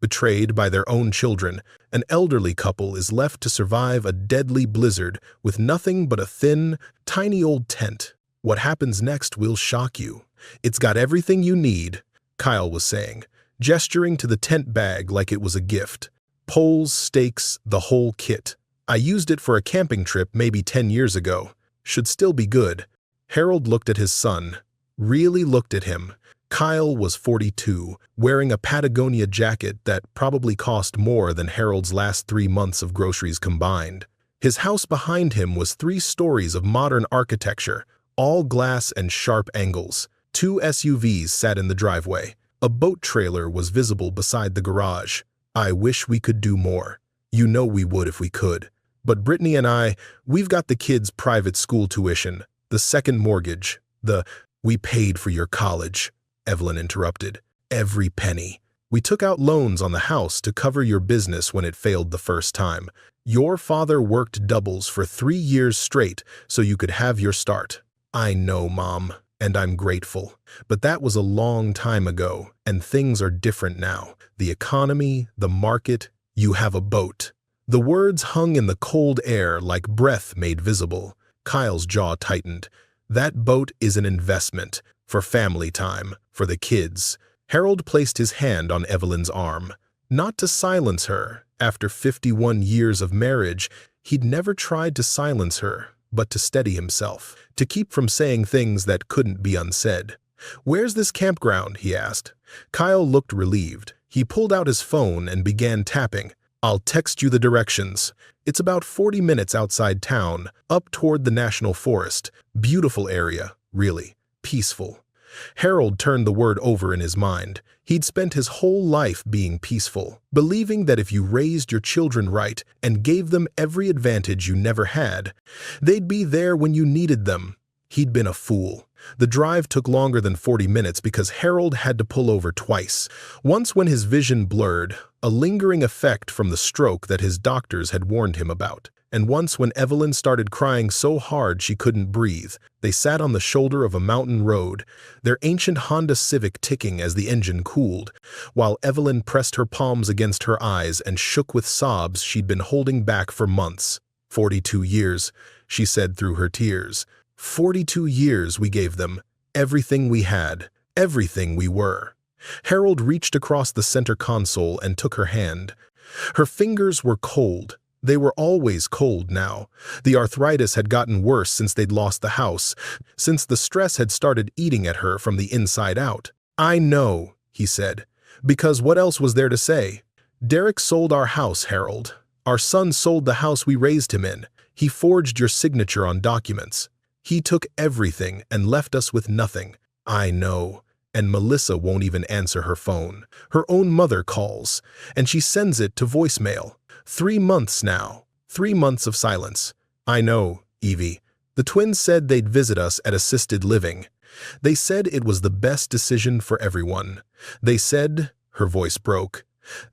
Betrayed by their own children, an elderly couple is left to survive a deadly blizzard with nothing but a thin, tiny old tent. What happens next will shock you. It's got everything you need, Kyle was saying, gesturing to the tent bag like it was a gift. Poles, stakes, the whole kit. I used it for a camping trip maybe 10 years ago. Should still be good. Harold looked at his son. Really looked at him. Kyle was 42, wearing a Patagonia jacket that probably cost more than Harold's last 3 months of groceries combined. His house behind him was 3 stories of modern architecture, all glass and sharp angles. 2 SUVs sat in the driveway. A boat trailer was visible beside the garage. I wish we could do more. You know we would if we could. But Brittany and we've got the kids' private school tuition, the second mortgage, we paid for your college. Evelyn interrupted. Every penny. We took out loans on the house to cover your business when it failed the first time. Your father worked doubles for 3 years straight so you could have your start. I know, Mom, and I'm grateful. But that was a long time ago, and things are different now. The economy, the market, you have a boat. The words hung in the cold air like breath made visible. Kyle's jaw tightened. That boat is an investment. For family time, for the kids. Harold placed his hand on Evelyn's arm. Not to silence her. After 51 years of marriage, he'd never tried to silence her, but to steady himself, to keep from saying things that couldn't be unsaid. Where's this campground? He asked. Kyle looked relieved. He pulled out his phone and began tapping. I'll text you the directions. It's about 40 minutes outside town, up toward the National Forest. Beautiful area, really. Peaceful. Harold turned the word over in his mind. He'd spent his whole life being peaceful, believing that if you raised your children right and gave them every advantage you never had, they'd be there when you needed them. He'd been a fool. The drive took longer than 40 minutes because Harold had to pull over twice. Once when his vision blurred, a lingering effect from the stroke that his doctors had warned him about. And once when Evelyn started crying so hard she couldn't breathe. They sat on the shoulder of a mountain road, their ancient Honda Civic ticking as the engine cooled, while Evelyn pressed her palms against her eyes and shook with sobs she'd been holding back for months. 42 years, she said through her tears. 42 years we gave them, everything we had, everything we were. Harold reached across the center console and took her hand. Her fingers were cold. They were always cold now. The arthritis had gotten worse since they'd lost the house, since the stress had started eating at her from the inside out. I know, he said, because what else was there to say? Derek sold our house, Harold. Our son sold the house we raised him in. He forged your signature on documents. He took everything and left us with nothing. I know. And Melissa won't even answer her phone. Her own mother calls, and she sends it to voicemail. 3 months now. 3 months of silence. I know, Evie. The twins said they'd visit us at assisted living. They said it was the best decision for everyone. They said, her voice broke,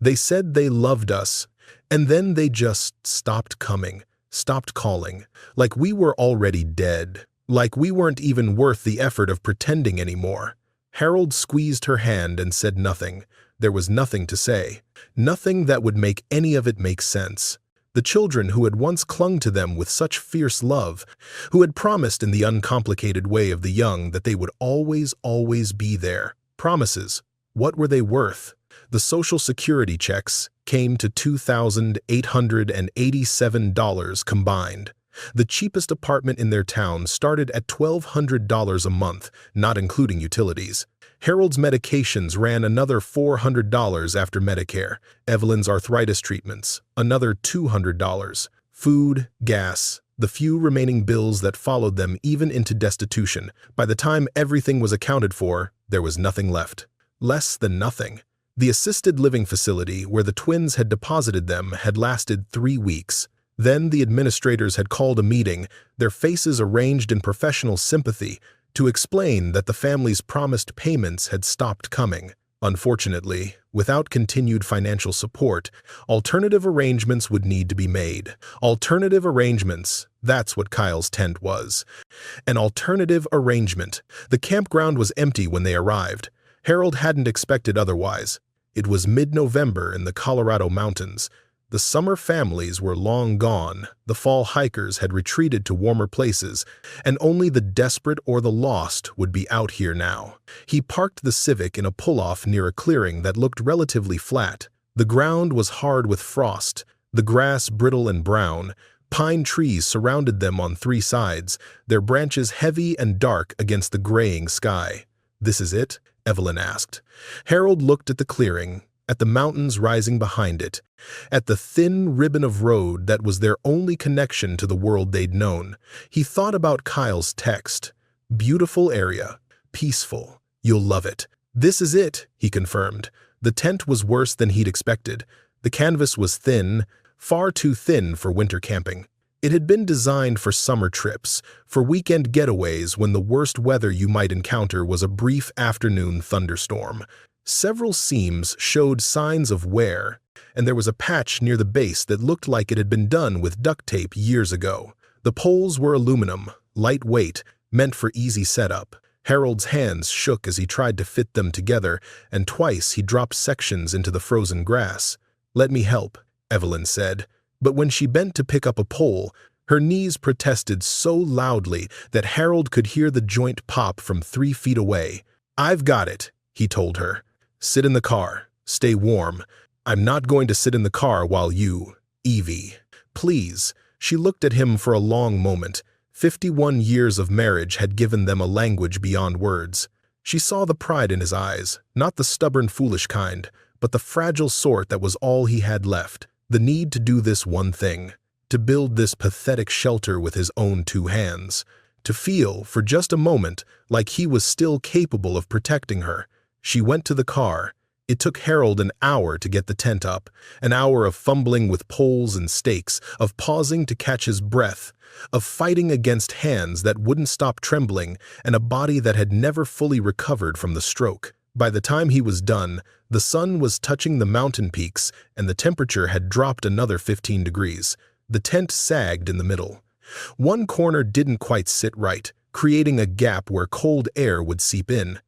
they said they loved us, and then they just stopped coming, stopped calling, like we were already dead, like we weren't even worth the effort of pretending anymore. Harold squeezed her hand and said nothing. There was nothing to say, nothing that would make any of it make sense. The children who had once clung to them with such fierce love, who had promised in the uncomplicated way of the young that they would always, always be there. Promises. What were they worth? The Social Security checks came to $2,887 combined. The cheapest apartment in their town started at $1,200 a month, not including utilities. Harold's medications ran another $400 after Medicare. Evelyn's arthritis treatments, another $200. Food, gas, the few remaining bills that followed them even into destitution. By the time everything was accounted for, there was nothing left. Less than nothing. The assisted living facility where the twins had deposited them had lasted 3 weeks. Then the administrators had called a meeting, their faces arranged in professional sympathy, to explain that the family's promised payments had stopped coming. Unfortunately, without continued financial support, alternative arrangements would need to be made. Alternative arrangements, that's what Kyle's tent was. An alternative arrangement. The campground was empty when they arrived. Harold hadn't expected otherwise. It was mid-November in the Colorado mountains. The summer families were long gone, the fall hikers had retreated to warmer places, and only the desperate or the lost would be out here now. He parked the Civic in a pull-off near a clearing that looked relatively flat. The ground was hard with frost, the grass brittle and brown. Pine trees surrounded them on three sides, their branches heavy and dark against the graying sky. "This is it?" Evelyn asked. Harold looked at the clearing, at the mountains rising behind it, at the thin ribbon of road that was their only connection to the world they'd known. He thought about Kyle's text. "Beautiful area. Peaceful. You'll love it." "This is it," he confirmed. The tent was worse than he'd expected. The canvas was thin, far too thin for winter camping. It had been designed for summer trips, for weekend getaways when the worst weather you might encounter was a brief afternoon thunderstorm. Several seams showed signs of wear, and there was a patch near the base that looked like it had been done with duct tape years ago. The poles were aluminum, lightweight, meant for easy setup. Harold's hands shook as he tried to fit them together, and twice he dropped sections into the frozen grass. "Let me help," Evelyn said. But when she bent to pick up a pole, her knees protested so loudly that Harold could hear the joint pop from 3 feet away. "I've got it," he told her. "Sit in the car. Stay warm. I'm not going to sit in the car while you, Evie. Please." She looked at him for a long moment. 51 years of marriage had given them a language beyond words. She saw the pride in his eyes, not the stubborn, foolish kind, but the fragile sort that was all he had left. The need to do this one thing, to build this pathetic shelter with his own 2 hands, to feel, for just a moment, like he was still capable of protecting her. She went to the car. It took Harold an hour to get the tent up, an hour of fumbling with poles and stakes, of pausing to catch his breath, of fighting against hands that wouldn't stop trembling, and a body that had never fully recovered from the stroke. By the time he was done, the sun was touching the mountain peaks, and the temperature had dropped another 15 degrees. The tent sagged in the middle. One corner didn't quite sit right, creating a gap where cold air would seep in.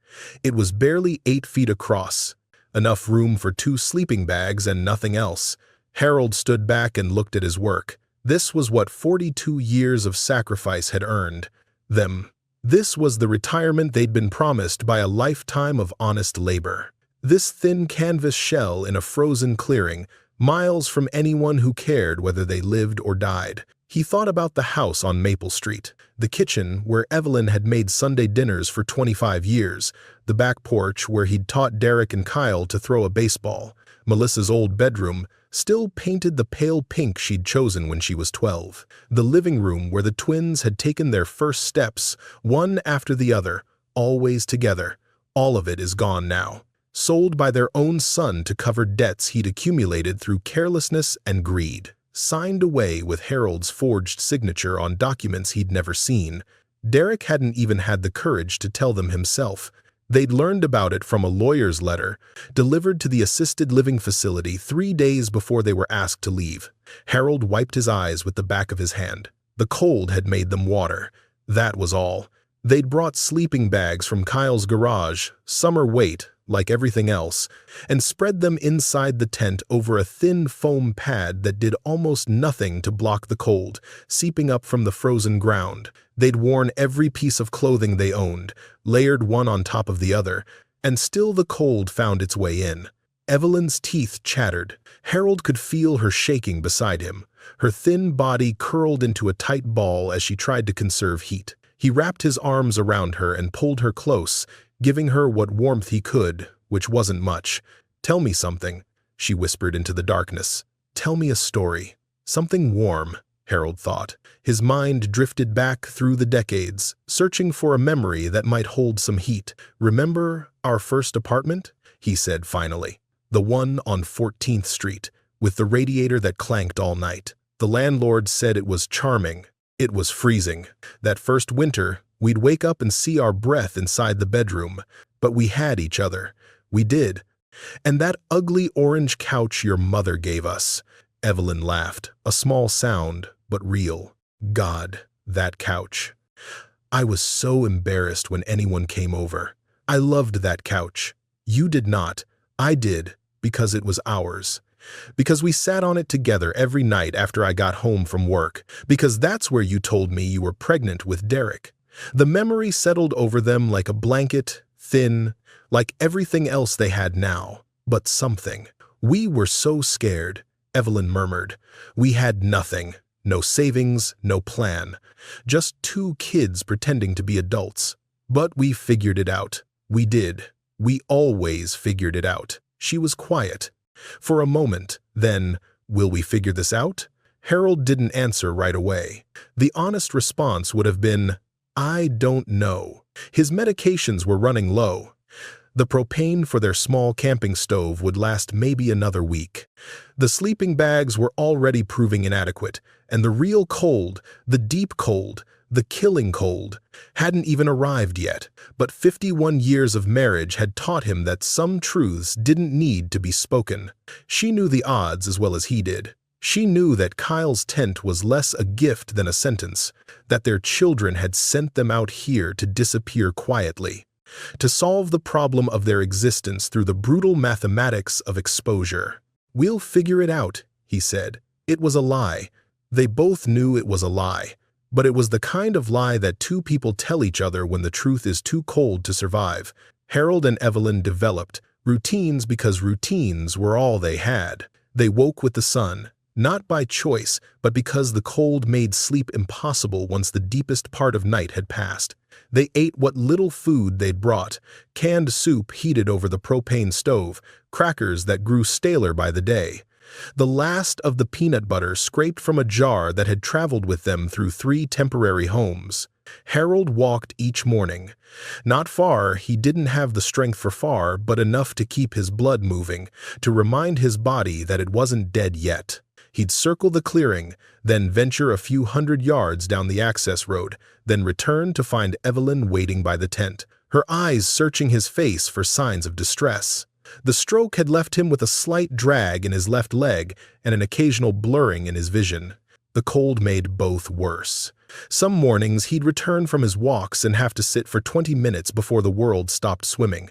It was barely 8 feet across, enough room for 2 sleeping bags and nothing else. Harold stood back and looked at his work. This was what 42 years of sacrifice had earned them. This was the retirement they'd been promised by a lifetime of honest labor. This thin canvas shell in a frozen clearing, miles from anyone who cared whether they lived or died. He thought about the house on Maple Street, the kitchen where Evelyn had made Sunday dinners for 25 years, the back porch where he'd taught Derek and Kyle to throw a baseball, Melissa's old bedroom, still painted the pale pink she'd chosen when she was 12, the living room where the twins had taken their first steps, one after the other, always together. All of it is gone now, sold by their own son to cover debts he'd accumulated through carelessness and greed, signed away with Harold's forged signature on documents he'd never seen. Derek hadn't even had the courage to tell them himself. They'd learned about it from a lawyer's letter, delivered to the assisted living facility 3 days before they were asked to leave. Harold wiped his eyes with the back of his hand. The cold had made them water. That was all. They'd brought sleeping bags from Kyle's garage, summer weight, like everything else, and spread them inside the tent over a thin foam pad that did almost nothing to block the cold, seeping up from the frozen ground. They'd worn every piece of clothing they owned, layered one on top of the other, and still the cold found its way in. Evelyn's teeth chattered. Harold could feel her shaking beside him. Her thin body curled into a tight ball as she tried to conserve heat. He wrapped his arms around her and pulled her close, giving her what warmth he could, which wasn't much. "Tell me something," she whispered into the darkness. "Tell me a story. Something warm," Harold thought. His mind drifted back through the decades, searching for a memory that might hold some heat. "Remember our first apartment?" he said finally. "The one on 14th Street, with the radiator that clanked all night. The landlord said it was charming. It was freezing. That first winter, we'd wake up and see our breath inside the bedroom, but we had each other. We did. And that ugly orange couch your mother gave us." Evelyn laughed, a small sound, but real. "God, that couch. I was so embarrassed when anyone came over. I loved that couch. You did not. I did. Because it was ours. Because we sat on it together every night after I got home from work. Because that's where you told me you were pregnant with Derek. The memory settled over them like a blanket, thin, like everything else they had now. But something. We were so scared, Evelyn murmured. We had nothing. No savings, no plan. Just two kids pretending to be adults. But we figured it out. We did. We always figured it out. She was quiet. For a moment, then, will we figure this out? Harold didn't answer right away. The honest response would have been, I don't know. His medications were running low. The propane for their small camping stove would last maybe another week. The sleeping bags were already proving inadequate, and the real cold, the deep cold, the killing cold, hadn't even arrived yet. But 51 years of marriage had taught him that some truths didn't need to be spoken. She knew the odds as well as he did. She knew that Kyle's tent was less a gift than a sentence, that their children had sent them out here to disappear quietly, to solve the problem of their existence through the brutal mathematics of exposure. We'll figure it out, he said. It was a lie. They both knew it was a lie. But it was the kind of lie that two people tell each other when the truth is too cold to survive. Harold and Evelyn developed routines because routines were all they had. They woke with the sun, not by choice, but because the cold made sleep impossible once the deepest part of night had passed. They ate what little food they'd brought, canned soup heated over the propane stove, crackers that grew staler by the day. The last of the peanut butter scraped from a jar that had traveled with them through 3 temporary homes. Harold walked each morning. Not far, he didn't have the strength for far, but enough to keep his blood moving, to remind his body that it wasn't dead yet. He'd circle the clearing, then venture a few hundred yards down the access road, then return to find Evelyn waiting by the tent, her eyes searching his face for signs of distress. The stroke had left him with a slight drag in his left leg and an occasional blurring in his vision. The cold made both worse. Some mornings he'd return from his walks and have to sit for 20 minutes before the world stopped swimming.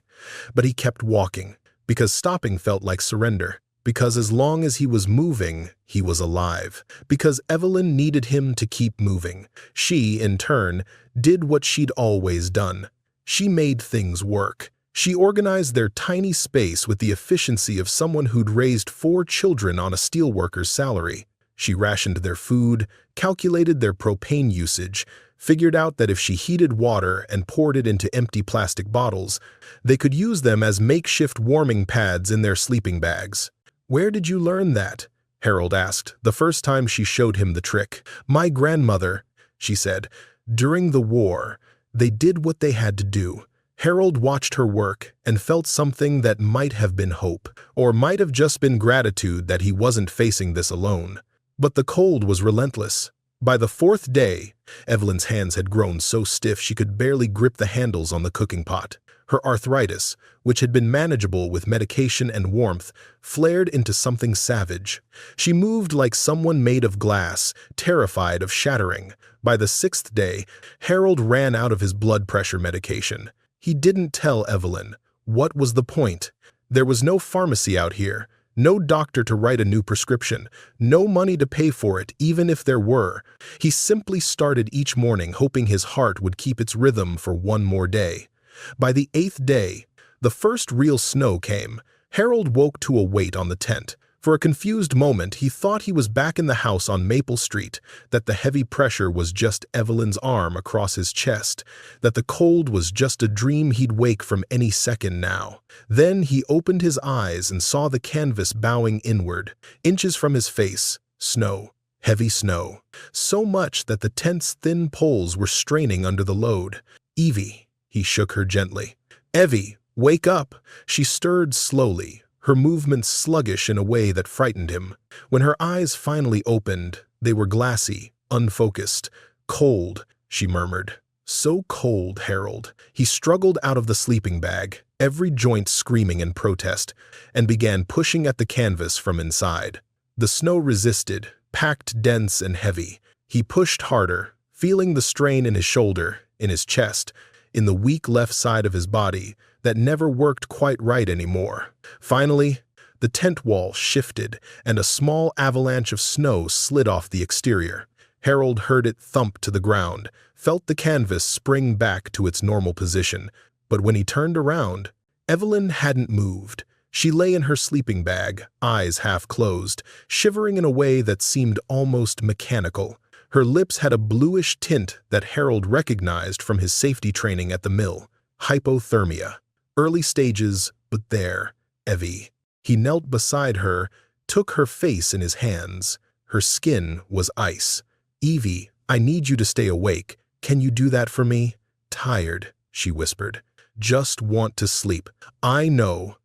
But he kept walking, because stopping felt like surrender. Because as long as he was moving, he was alive. Because Evelyn needed him to keep moving. She, in turn, did what she'd always done. She made things work. She organized their tiny space with the efficiency of someone who'd raised 4 children on a steelworker's salary. She rationed their food, calculated their propane usage, figured out that if she heated water and poured it into empty plastic bottles, they could use them as makeshift warming pads in their sleeping bags. "Where did you learn that?" Harold asked, the first time she showed him the trick. "My grandmother," she said. "During the war, they did what they had to do." Harold watched her work and felt something that might have been hope, or might have just been gratitude that he wasn't facing this alone. But the cold was relentless. By the 4th day, Evelyn's hands had grown so stiff she could barely grip the handles on the cooking pot. Her arthritis, which had been manageable with medication and warmth, flared into something savage. She moved like someone made of glass, terrified of shattering. By the 6th day, Harold ran out of his blood pressure medication. He didn't tell Evelyn. What was the point? There was no pharmacy out here, no doctor to write a new prescription, no money to pay for it, even if there were. He simply started each morning hoping his heart would keep its rhythm for one more day. By the 8th day, the first real snow came. Harold woke to a weight on the tent. For a confused moment, he thought he was back in the house on Maple Street, that the heavy pressure was just Evelyn's arm across his chest, that the cold was just a dream he'd wake from any second now. Then he opened his eyes and saw the canvas bowing inward, inches from his face. Snow. Heavy snow. So much that the tent's thin poles were straining under the load. "Evie," he shook her gently. "Evie, wake up." She stirred slowly, her movements sluggish in a way that frightened him. When her eyes finally opened, they were glassy, unfocused. "Cold," she murmured. "So cold, Harold." He struggled out of the sleeping bag, every joint screaming in protest, and began pushing at the canvas from inside. The snow resisted, packed dense and heavy. He pushed harder, feeling the strain in his shoulder, in his chest, in the weak left side of his body that never worked quite right anymore. Finally, The tent wall shifted, and a small avalanche of snow slid off the exterior. Harold heard it thump to the ground, felt the canvas spring back to its normal position, but when he turned around, Evelyn hadn't moved. She lay in her sleeping bag, eyes half closed, shivering in a way that seemed almost mechanical. Her lips had a bluish tint that Harold recognized from his safety training at the mill. Hypothermia. Early stages, but there, Evie. He knelt beside her, took her face in his hands. Her skin was ice. "Evie, I need you to stay awake. Can you do that for me?" "Tired," she whispered. "Just want to sleep." I know,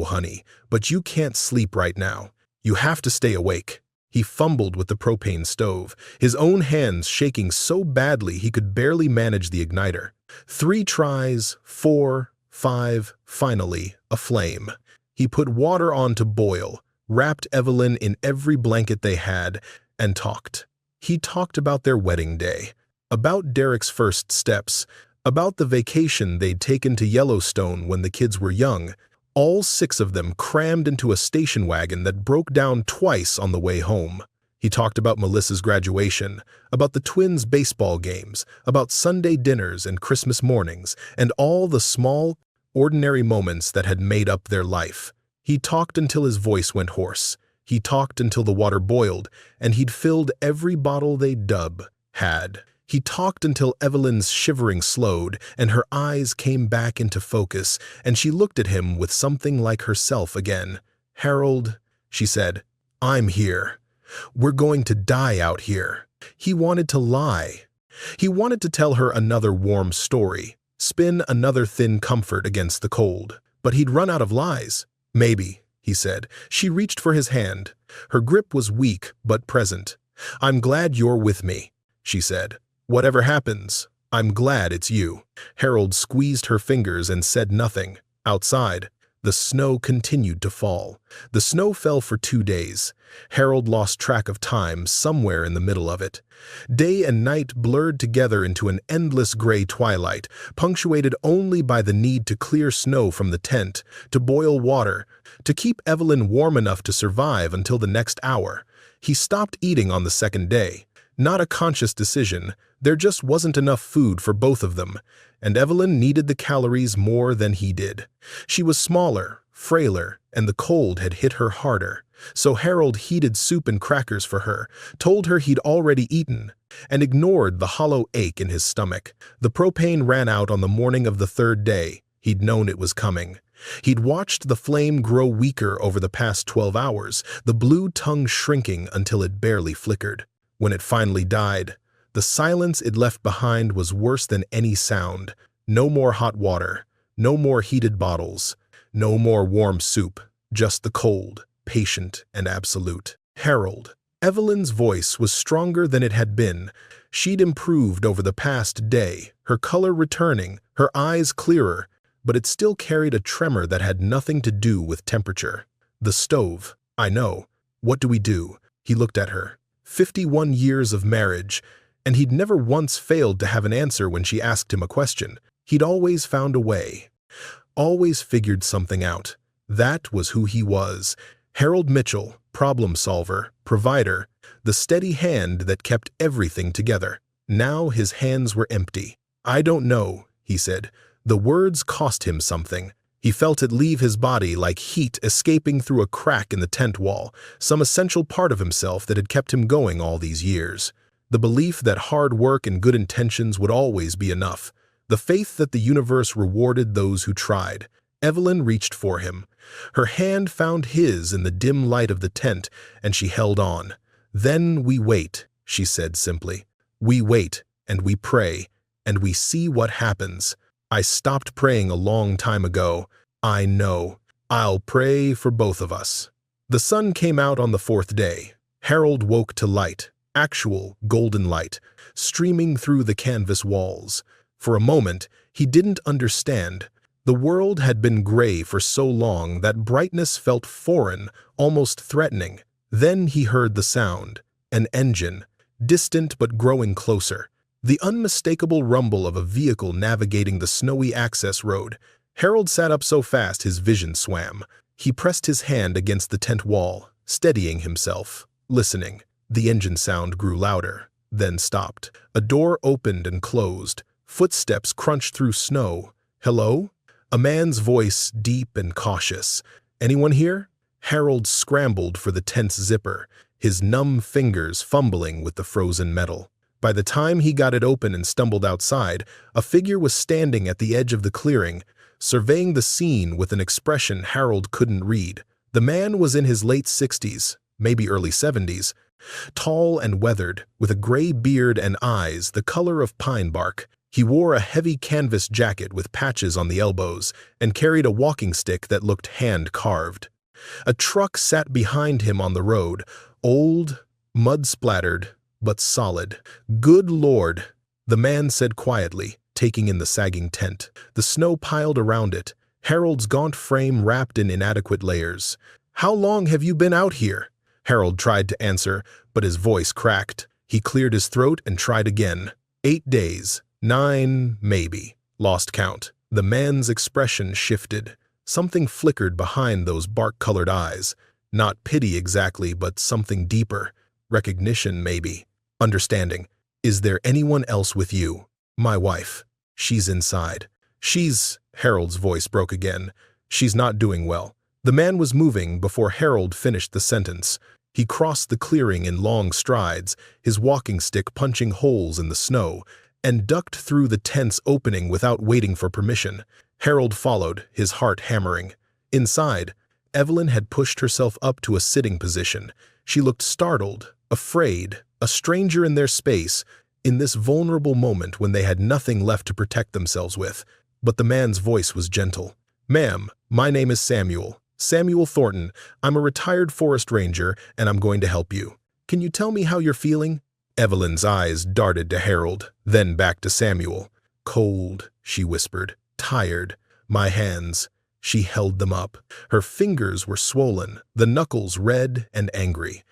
honey, but you can't sleep right now. You have to stay awake." He fumbled with the propane stove, his own hands shaking so badly he could barely manage the igniter. 3 tries, 4, 5, finally, a flame. He put water on to boil, wrapped Evelyn in every blanket they had, and talked. He talked about their wedding day, about Derek's first steps, about the vacation they'd taken to Yellowstone when the kids were young, all 6 of them crammed into a station wagon that broke down twice on the way home. He talked about Melissa's graduation, about the twins' baseball games, about Sunday dinners and Christmas mornings, and all the small, ordinary moments that had made up their life. He talked until his voice went hoarse. He talked until the water boiled, and he'd filled every bottle they had. He talked until Evelyn's shivering slowed, and her eyes came back into focus, and she looked at him with something like herself again. "Harold," she said, "I'm here. We're going to die out here." He wanted to lie. He wanted to tell her another warm story, spin another thin comfort against the cold. But he'd run out of lies. "Maybe," he said. She reached for his hand. Her grip was weak but present. "I'm glad you're with me," she said. "Whatever happens, I'm glad it's you." Harold squeezed her fingers and said nothing. Outside, the snow continued to fall. The snow fell for 2 days. Harold lost track of time somewhere in the middle of it. Day and night blurred together into an endless gray twilight, punctuated only by the need to clear snow from the tent, to boil water, to keep Evelyn warm enough to survive until the next hour. He stopped eating on the 2nd day. Not a conscious decision. There just wasn't enough food for both of them, and Evelyn needed the calories more than he did. She was smaller, frailer, and the cold had hit her harder. So Harold heated soup and crackers for her, told her he'd already eaten, and ignored the hollow ache in his stomach. The propane ran out on the morning of the 3rd day. He'd known it was coming. He'd watched the flame grow weaker over the past 12 hours, the blue tongue shrinking until it barely flickered. When it finally died, the silence it left behind was worse than any sound. No more hot water, no more heated bottles, no more warm soup, just the cold, patient and absolute. Harold. Evelyn's voice was stronger than it had been. She'd improved over the past day, her color returning, her eyes clearer, but it still carried a tremor that had nothing to do with temperature. "The stove. I know. What do we do?" He looked at her. 51 years of marriage, and he'd never once failed to have an answer when she asked him a question. He'd always found a way. Always figured something out. That was who he was. Harold Mitchell, problem solver, provider, the steady hand that kept everything together. Now his hands were empty. "I don't know," he said. The words cost him something. He felt it leave his body like heat escaping through a crack in the tent wall, some essential part of himself that had kept him going all these years. The belief that hard work and good intentions would always be enough. The faith that the universe rewarded those who tried. Evelyn reached for him. Her hand found his in the dim light of the tent, and she held on. "Then we wait," she said simply. "We wait, and we pray, and we see what happens. I stopped praying a long time ago. I know. I'll pray for both of us." The sun came out on the 4th day. Harold woke to light, actual golden light, streaming through the canvas walls. For a moment, he didn't understand. The world had been gray for so long that brightness felt foreign, almost threatening. Then he heard the sound. An engine, distant but growing closer. The unmistakable rumble of a vehicle navigating the snowy access road. Harold sat up so fast his vision swam. He pressed his hand against the tent wall, steadying himself, listening. The engine sound grew louder, then stopped. A door opened and closed. Footsteps crunched through snow. "Hello?" A man's voice, deep and cautious. "Anyone here?" Harold scrambled for the tent's zipper, his numb fingers fumbling with the frozen metal. By the time he got it open and stumbled outside, a figure was standing at the edge of the clearing, surveying the scene with an expression Harold couldn't read. The man was in his late 60s, maybe early 70s, tall and weathered, with a gray beard and eyes the color of pine bark. He wore a heavy canvas jacket with patches on the elbows and carried a walking stick that looked hand-carved. A truck sat behind him on the road, old, mud-splattered, but solid. "Good Lord," the man said quietly, taking in the sagging tent. The snow piled around it, Harold's gaunt frame wrapped in inadequate layers. "How long have you been out here?" Harold tried to answer, but his voice cracked. He cleared his throat and tried again. 8 days. 9, maybe. Lost count. The man's expression shifted. Something flickered behind those bark-colored eyes. Not pity exactly, but something deeper. Recognition, maybe. Understanding. "Is there anyone else with you?" "My wife. She's inside." Harold's voice broke again. "She's not doing well." The man was moving before Harold finished the sentence. He crossed the clearing in long strides, his walking stick punching holes in the snow, and ducked through the tent's opening without waiting for permission. Harold followed, his heart hammering. Inside, Evelyn had pushed herself up to a sitting position. She looked startled, afraid, a stranger in their space, in this vulnerable moment when they had nothing left to protect themselves with. But the man's voice was gentle. "Ma'am, my name is Samuel. Samuel Thornton. I'm a retired forest ranger, and I'm going to help you. Can you tell me how you're feeling?" Evelyn's eyes darted to Harold, then back to Samuel. "Cold," she whispered. "Tired. My hands." She held them up. Her fingers were swollen, the knuckles red and angry.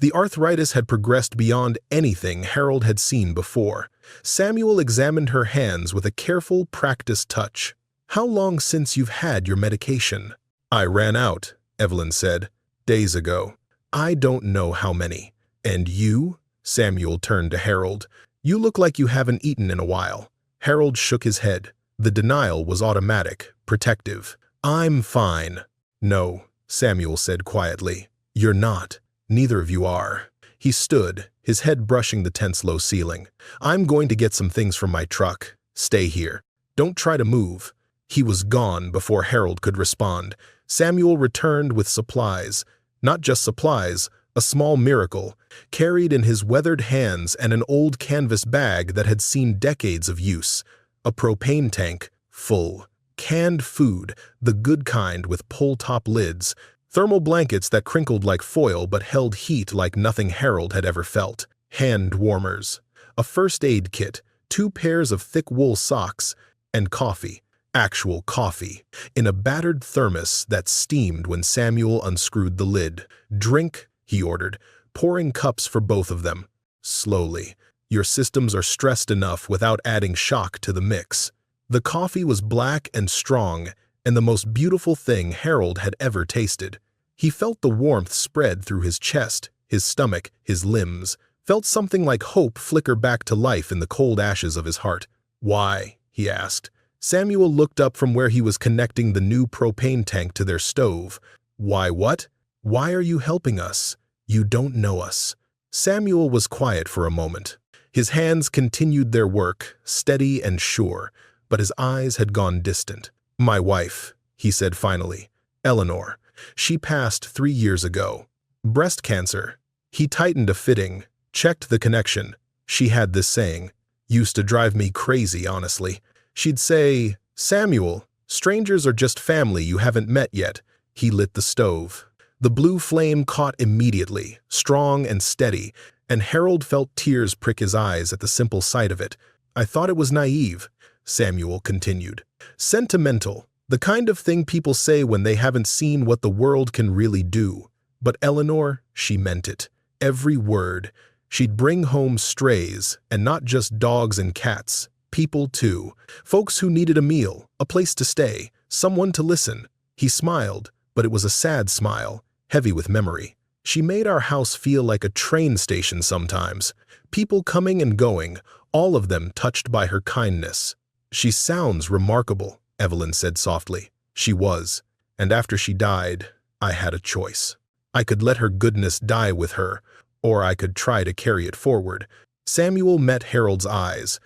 The arthritis had progressed beyond anything Harold had seen before. Samuel examined her hands with a careful, practiced touch. "How long since you've had your medication?" "I ran out," Evelyn said. "Days ago. I don't know how many." "And you?" Samuel turned to Harold. "You look like you haven't eaten in a while." Harold shook his head. The denial was automatic, protective. "I'm fine." "No," Samuel said quietly. "You're not. Neither of you are." He stood, his head brushing the tent's low ceiling. "I'm going to get some things from my truck. Stay here. Don't try to move." He was gone before Harold could respond. Samuel returned with supplies. Not just supplies, a small miracle, carried in his weathered hands and an old canvas bag that had seen decades of use. A propane tank, full. Canned food, the good kind with pull-top lids. Thermal blankets that crinkled like foil but held heat like nothing Harold had ever felt. Hand warmers. A first aid kit, 2 pairs of thick wool socks, and coffee. Actual coffee, in a battered thermos that steamed when Samuel unscrewed the lid. "Drink," he ordered, pouring cups for both of them. Slowly. "Your systems are stressed enough without adding shock to the mix." The coffee was black and strong, and the most beautiful thing Harold had ever tasted. He felt the warmth spread through his chest, his stomach, his limbs, felt something like hope flicker back to life in the cold ashes of his heart. "Why?" he asked. Samuel looked up from where he was connecting the new propane tank to their stove. "Why what?" "Why are you helping us? You don't know us." Samuel was quiet for a moment. His hands continued their work, steady and sure, but his eyes had gone distant. "My wife," he said finally. "Eleanor. She passed 3 years ago. Breast cancer." He tightened a fitting, checked the connection. She had this saying. Used to drive me crazy, honestly. She'd say, "Samuel, strangers are just family you haven't met yet." He lit the stove. The blue flame caught immediately, strong and steady, and Harold felt tears prick his eyes at the simple sight of it. "I thought it was naive," Samuel continued. "Sentimental, the kind of thing people say when they haven't seen what the world can really do. But Eleanor, she meant it. Every word. She'd bring home strays, and not just dogs and cats. People, too. Folks who needed a meal, a place to stay, someone to listen." He smiled, but it was a sad smile, heavy with memory. She made our house feel like a train station sometimes. People coming and going, all of them touched by her kindness. She sounds remarkable, Evelyn said softly. She was. And after she died, I had a choice. I could let her goodness die with her, or I could try to carry it forward. Samuel met Harold's eyes.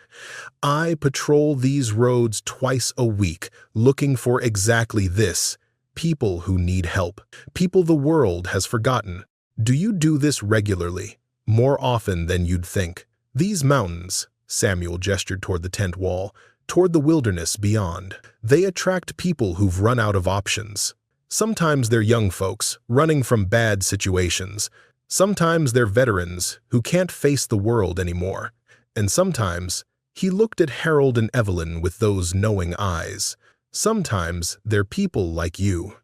I patrol these roads twice a week, looking for exactly this. People who need help. People the world has forgotten. Do you do this regularly? More often than you'd think. These mountains, Samuel gestured toward the tent wall, toward the wilderness beyond. They attract people who've run out of options. Sometimes they're young folks, running from bad situations. Sometimes they're veterans who can't face the world anymore. And sometimes, he looked at Harold and Evelyn with those knowing eyes. Sometimes they're people like you.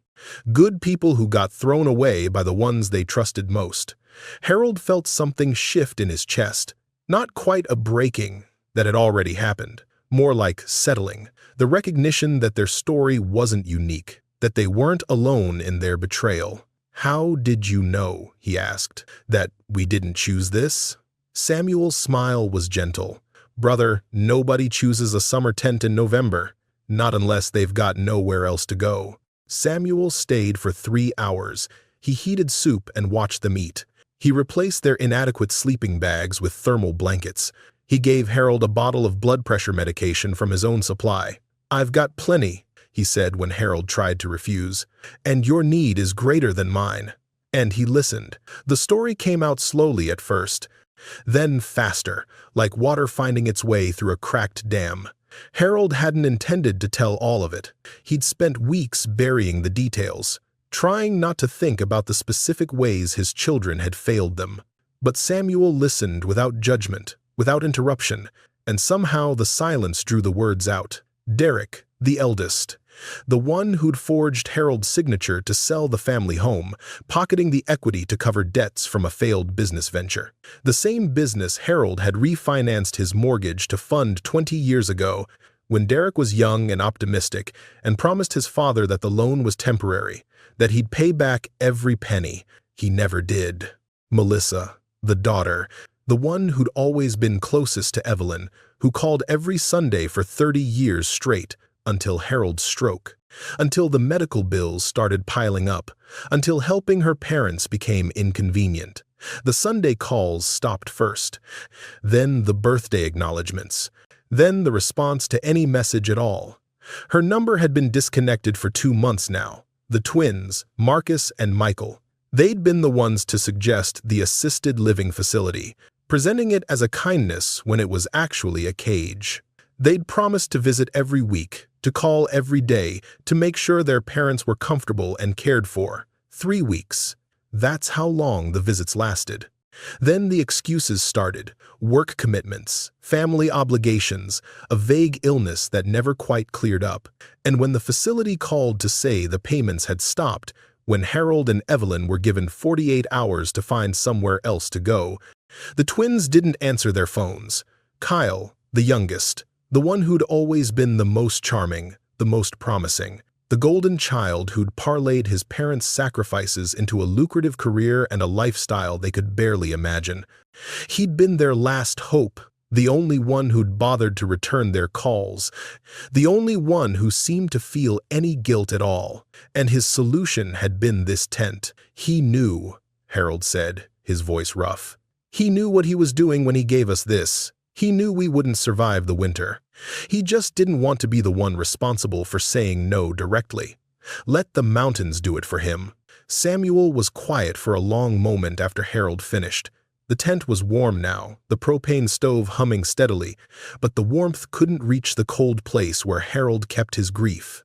Good people who got thrown away by the ones they trusted most. Harold felt something shift in his chest. Not quite a breaking that had already happened. More like settling. The recognition that their story wasn't unique. That they weren't alone in their betrayal. How did you know, he asked, that we didn't choose this? Samuel's smile was gentle. Brother, nobody chooses a summer tent in November. Not unless they've got nowhere else to go. Samuel stayed for 3 hours. He heated soup and watched them eat. He replaced their inadequate sleeping bags with thermal blankets. He gave Harold a bottle of blood pressure medication from his own supply. I've got plenty, he said when Harold tried to refuse. And your need is greater than mine. And he listened. The story came out slowly at first, then faster, like water finding its way through a cracked dam. Harold hadn't intended to tell all of it. He'd spent weeks burying the details, trying not to think about the specific ways his children had failed them. But Samuel listened without judgment, without interruption, and somehow the silence drew the words out. Derek, the eldest, the one who'd forged Harold's signature to sell the family home, pocketing the equity to cover debts from a failed business venture. The same business Harold had refinanced his mortgage to fund 20 years ago, when Derek was young and optimistic and promised his father that the loan was temporary, that he'd pay back every penny. He never did. Melissa, the daughter, the one who'd always been closest to Evelyn, who called every Sunday for 30 years straight, until Harold's stroke, until the medical bills started piling up, until helping her parents became inconvenient. The Sunday calls stopped first, then the birthday acknowledgments, then the response to any message at all. Her number had been disconnected for 2 months now. The twins, Marcus and Michael, they'd been the ones to suggest the assisted living facility, presenting it as a kindness when it was actually a cage. They'd promised to visit every week, to call every day, to make sure their parents were comfortable and cared for. 3 weeks. That's how long the visits lasted. Then the excuses started. Work commitments, family obligations, a vague illness that never quite cleared up. And when the facility called to say the payments had stopped, when Harold and Evelyn were given 48 hours to find somewhere else to go, the twins didn't answer their phones. Kyle, the youngest, the one who'd always been the most charming, the most promising, the golden child who'd parlayed his parents' sacrifices into a lucrative career and a lifestyle they could barely imagine. He'd been their last hope, the only one who'd bothered to return their calls, the only one who seemed to feel any guilt at all. And his solution had been this tent. He knew, Harold said, his voice rough. He knew what he was doing when he gave us this. He knew we wouldn't survive the winter. He just didn't want to be the one responsible for saying no directly. Let the mountains do it for him. Samuel was quiet for a long moment after Harold finished. The tent was warm now, the propane stove humming steadily, but the warmth couldn't reach the cold place where Harold kept his grief.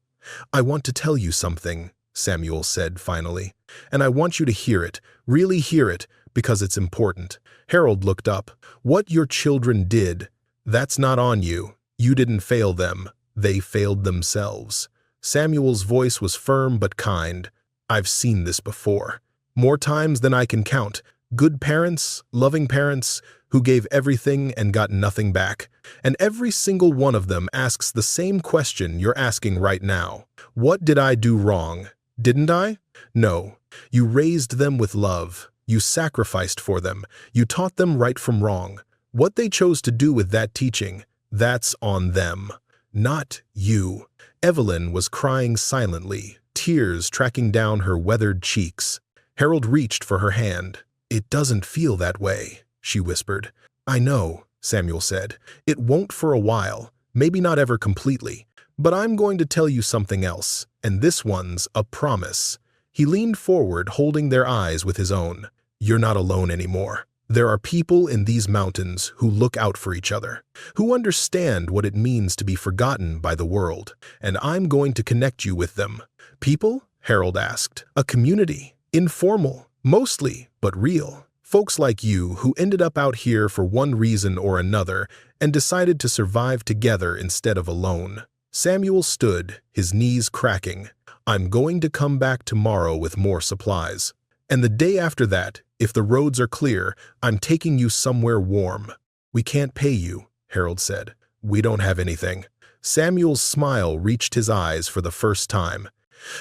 I want to tell you something, Samuel said finally, and I want you to hear it, really hear it, because it's important. Harold looked up. What your children did, that's not on you. You didn't fail them. They failed themselves. Samuel's voice was firm but kind. I've seen this before. More times than I can count. Good parents, loving parents, who gave everything and got nothing back. And every single one of them asks the same question you're asking right now. What did I do wrong? Didn't I? No, you raised them with love. You sacrificed for them. You taught them right from wrong. What they chose to do with that teaching, that's on them, not you. Evelyn was crying silently, tears tracking down her weathered cheeks. Harold reached for her hand. "It doesn't feel that way," she whispered. "I know," Samuel said. "It won't for a while, maybe not ever completely. But I'm going to tell you something else, and this one's a promise." He leaned forward, holding their eyes with his own. "You're not alone anymore. There are people in these mountains who look out for each other, who understand what it means to be forgotten by the world, and I'm going to connect you with them." "People?" Harold asked. "A community. Informal, mostly, but real. Folks like you who ended up out here for one reason or another and decided to survive together instead of alone." Samuel stood, his knees cracking. "I'm going to come back tomorrow with more supplies. And the day after that, if the roads are clear, I'm taking you somewhere warm." "We can't pay you," Harold said. "We don't have anything." Samuel's smile reached his eyes for the first time.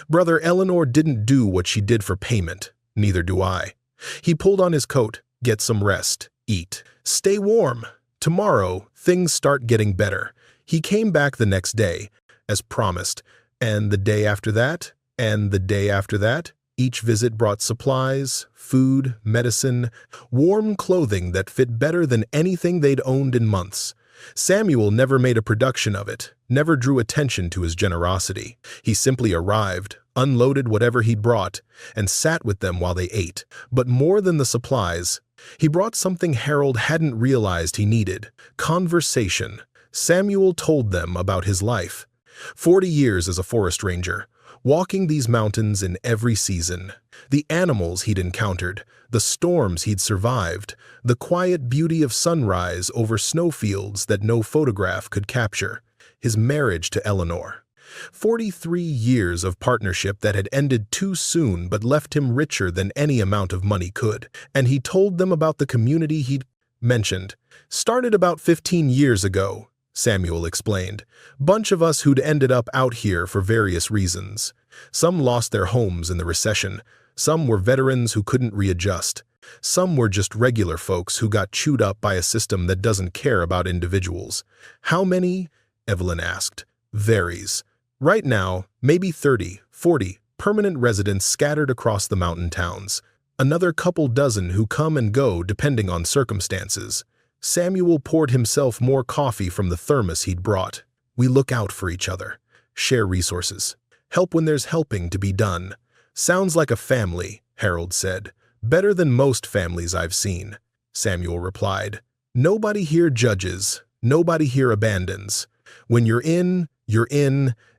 "Brother, Eleanor didn't do what she did for payment. Neither do I." He pulled on his coat. "Get some rest. Eat. Stay warm. Tomorrow, things start getting better." He came back the next day, as promised, and the day after that, and the day after that. Each visit brought supplies, food, medicine, warm clothing that fit better than anything they'd owned in months. Samuel never made a production of it, never drew attention to his generosity. He simply arrived, unloaded whatever he'd brought, and sat with them while they ate. But more than the supplies, he brought something Harold hadn't realized he needed: conversation. Samuel told them about his life. 40 years as a forest ranger, walking these mountains in every season. The animals he'd encountered, the storms he'd survived, the quiet beauty of sunrise over snowfields that no photograph could capture. His marriage to Eleanor. 43 years of partnership that had ended too soon but left him richer than any amount of money could. And he told them about the community he'd mentioned. "Started about 15 years ago," Samuel explained. "Bunch of us who'd ended up out here for various reasons. Some lost their homes in the recession. Some were veterans who couldn't readjust. Some were just regular folks who got chewed up by a system that doesn't care about individuals." "How many?" Evelyn asked. "Varies. Right now, maybe 30, 40 permanent residents scattered across the mountain towns. Another couple dozen who come and go depending on circumstances." Samuel poured himself more coffee from the thermos he'd brought. "We look out for each other, share resources, help when there's helping to be done." "Sounds like a family," Harold said. "Better than most families I've seen," Samuel replied. "Nobody here judges, nobody here abandons. When you're in,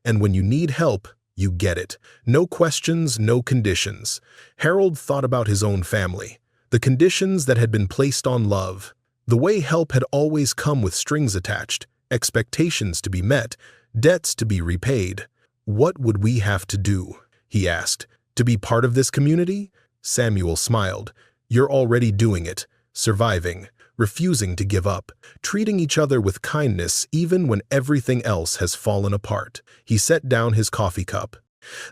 and when you need help, you get it. No questions, no conditions." Harold thought about his own family, the conditions that had been placed on love. The way help had always come with strings attached, expectations to be met, debts to be repaid. "What would we have to do?" he asked. "To be part of this community?" Samuel smiled. "You're already doing it, surviving, refusing to give up, treating each other with kindness even when everything else has fallen apart." He set down his coffee cup.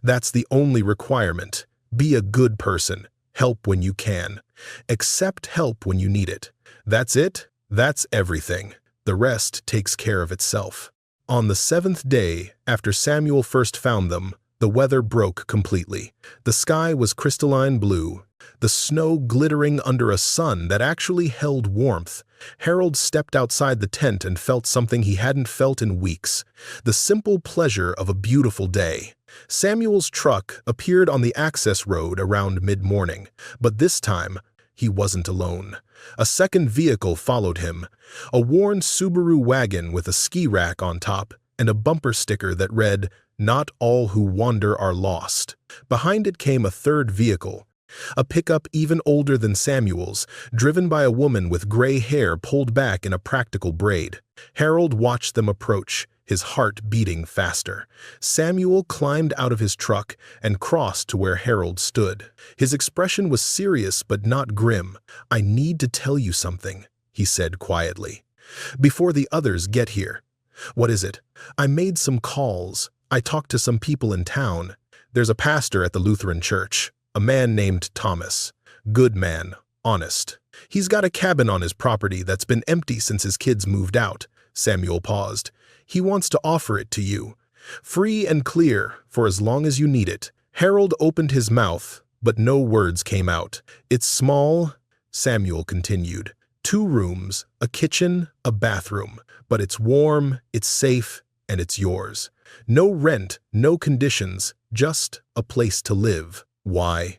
"That's the only requirement. Be a good person. Help when you can. Accept help when you need it. That's it. That's everything. The rest takes care of itself." On the 7th day, after Samuel first found them, the weather broke completely. The sky was crystalline blue, the snow glittering under a sun that actually held warmth. Harold stepped outside the tent and felt something he hadn't felt in weeks: the simple pleasure of a beautiful day. Samuel's truck appeared on the access road around mid-morning, but this time, he wasn't alone. A second vehicle followed him, a worn Subaru wagon with a ski rack on top and a bumper sticker that read, "Not all who wander are lost." Behind it came a third vehicle, a pickup even older than Samuel's, driven by a woman with gray hair pulled back in a practical braid. Harold watched them approach, his heart beating faster. Samuel climbed out of his truck and crossed to where Harold stood. His expression was serious but not grim. "I need to tell you something," he said quietly, "before the others get here." "What is it?" "I made some calls. I talked to some people in town. There's a pastor at the Lutheran church, a man named Thomas. Good man, honest. He's got a cabin on his property that's been empty since his kids moved out. Samuel paused. He wants to offer it to you. Free and clear, for as long as you need it. Harold opened his mouth, but no words came out. It's small, Samuel continued. 2 rooms, a kitchen, a bathroom. But it's warm, it's safe, and it's yours. No rent, no conditions, just a place to live. Why?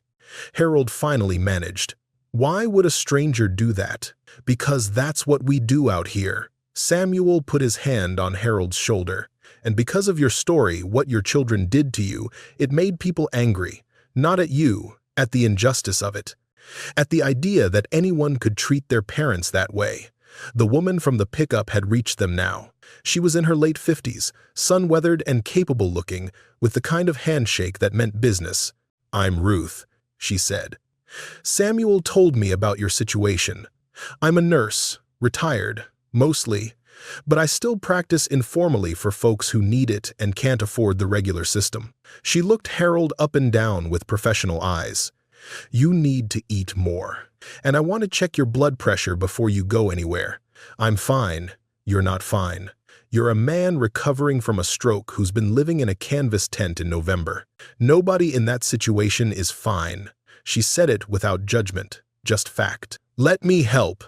Harold finally managed. Why would a stranger do that? Because that's what we do out here. Samuel put his hand on Harold's shoulder. And because of your story, what your children did to you, it made people angry. Not at you, at the injustice of it. At the idea that anyone could treat their parents that way. The woman from the pickup had reached them now. She was in her late 50s, sun-weathered and capable-looking, with the kind of handshake that meant business. "I'm Ruth," she said. "Samuel told me about your situation. I'm a nurse, retired, mostly, but I still practice informally for folks who need it and can't afford the regular system." She looked Harold up and down with professional eyes. "You need to eat more. And I want to check your blood pressure before you go anywhere. I'm fine. You're not fine. You're a man recovering from a stroke who's been living in a canvas tent in November. Nobody in that situation is fine." She said it without judgment, just fact. "Let me help."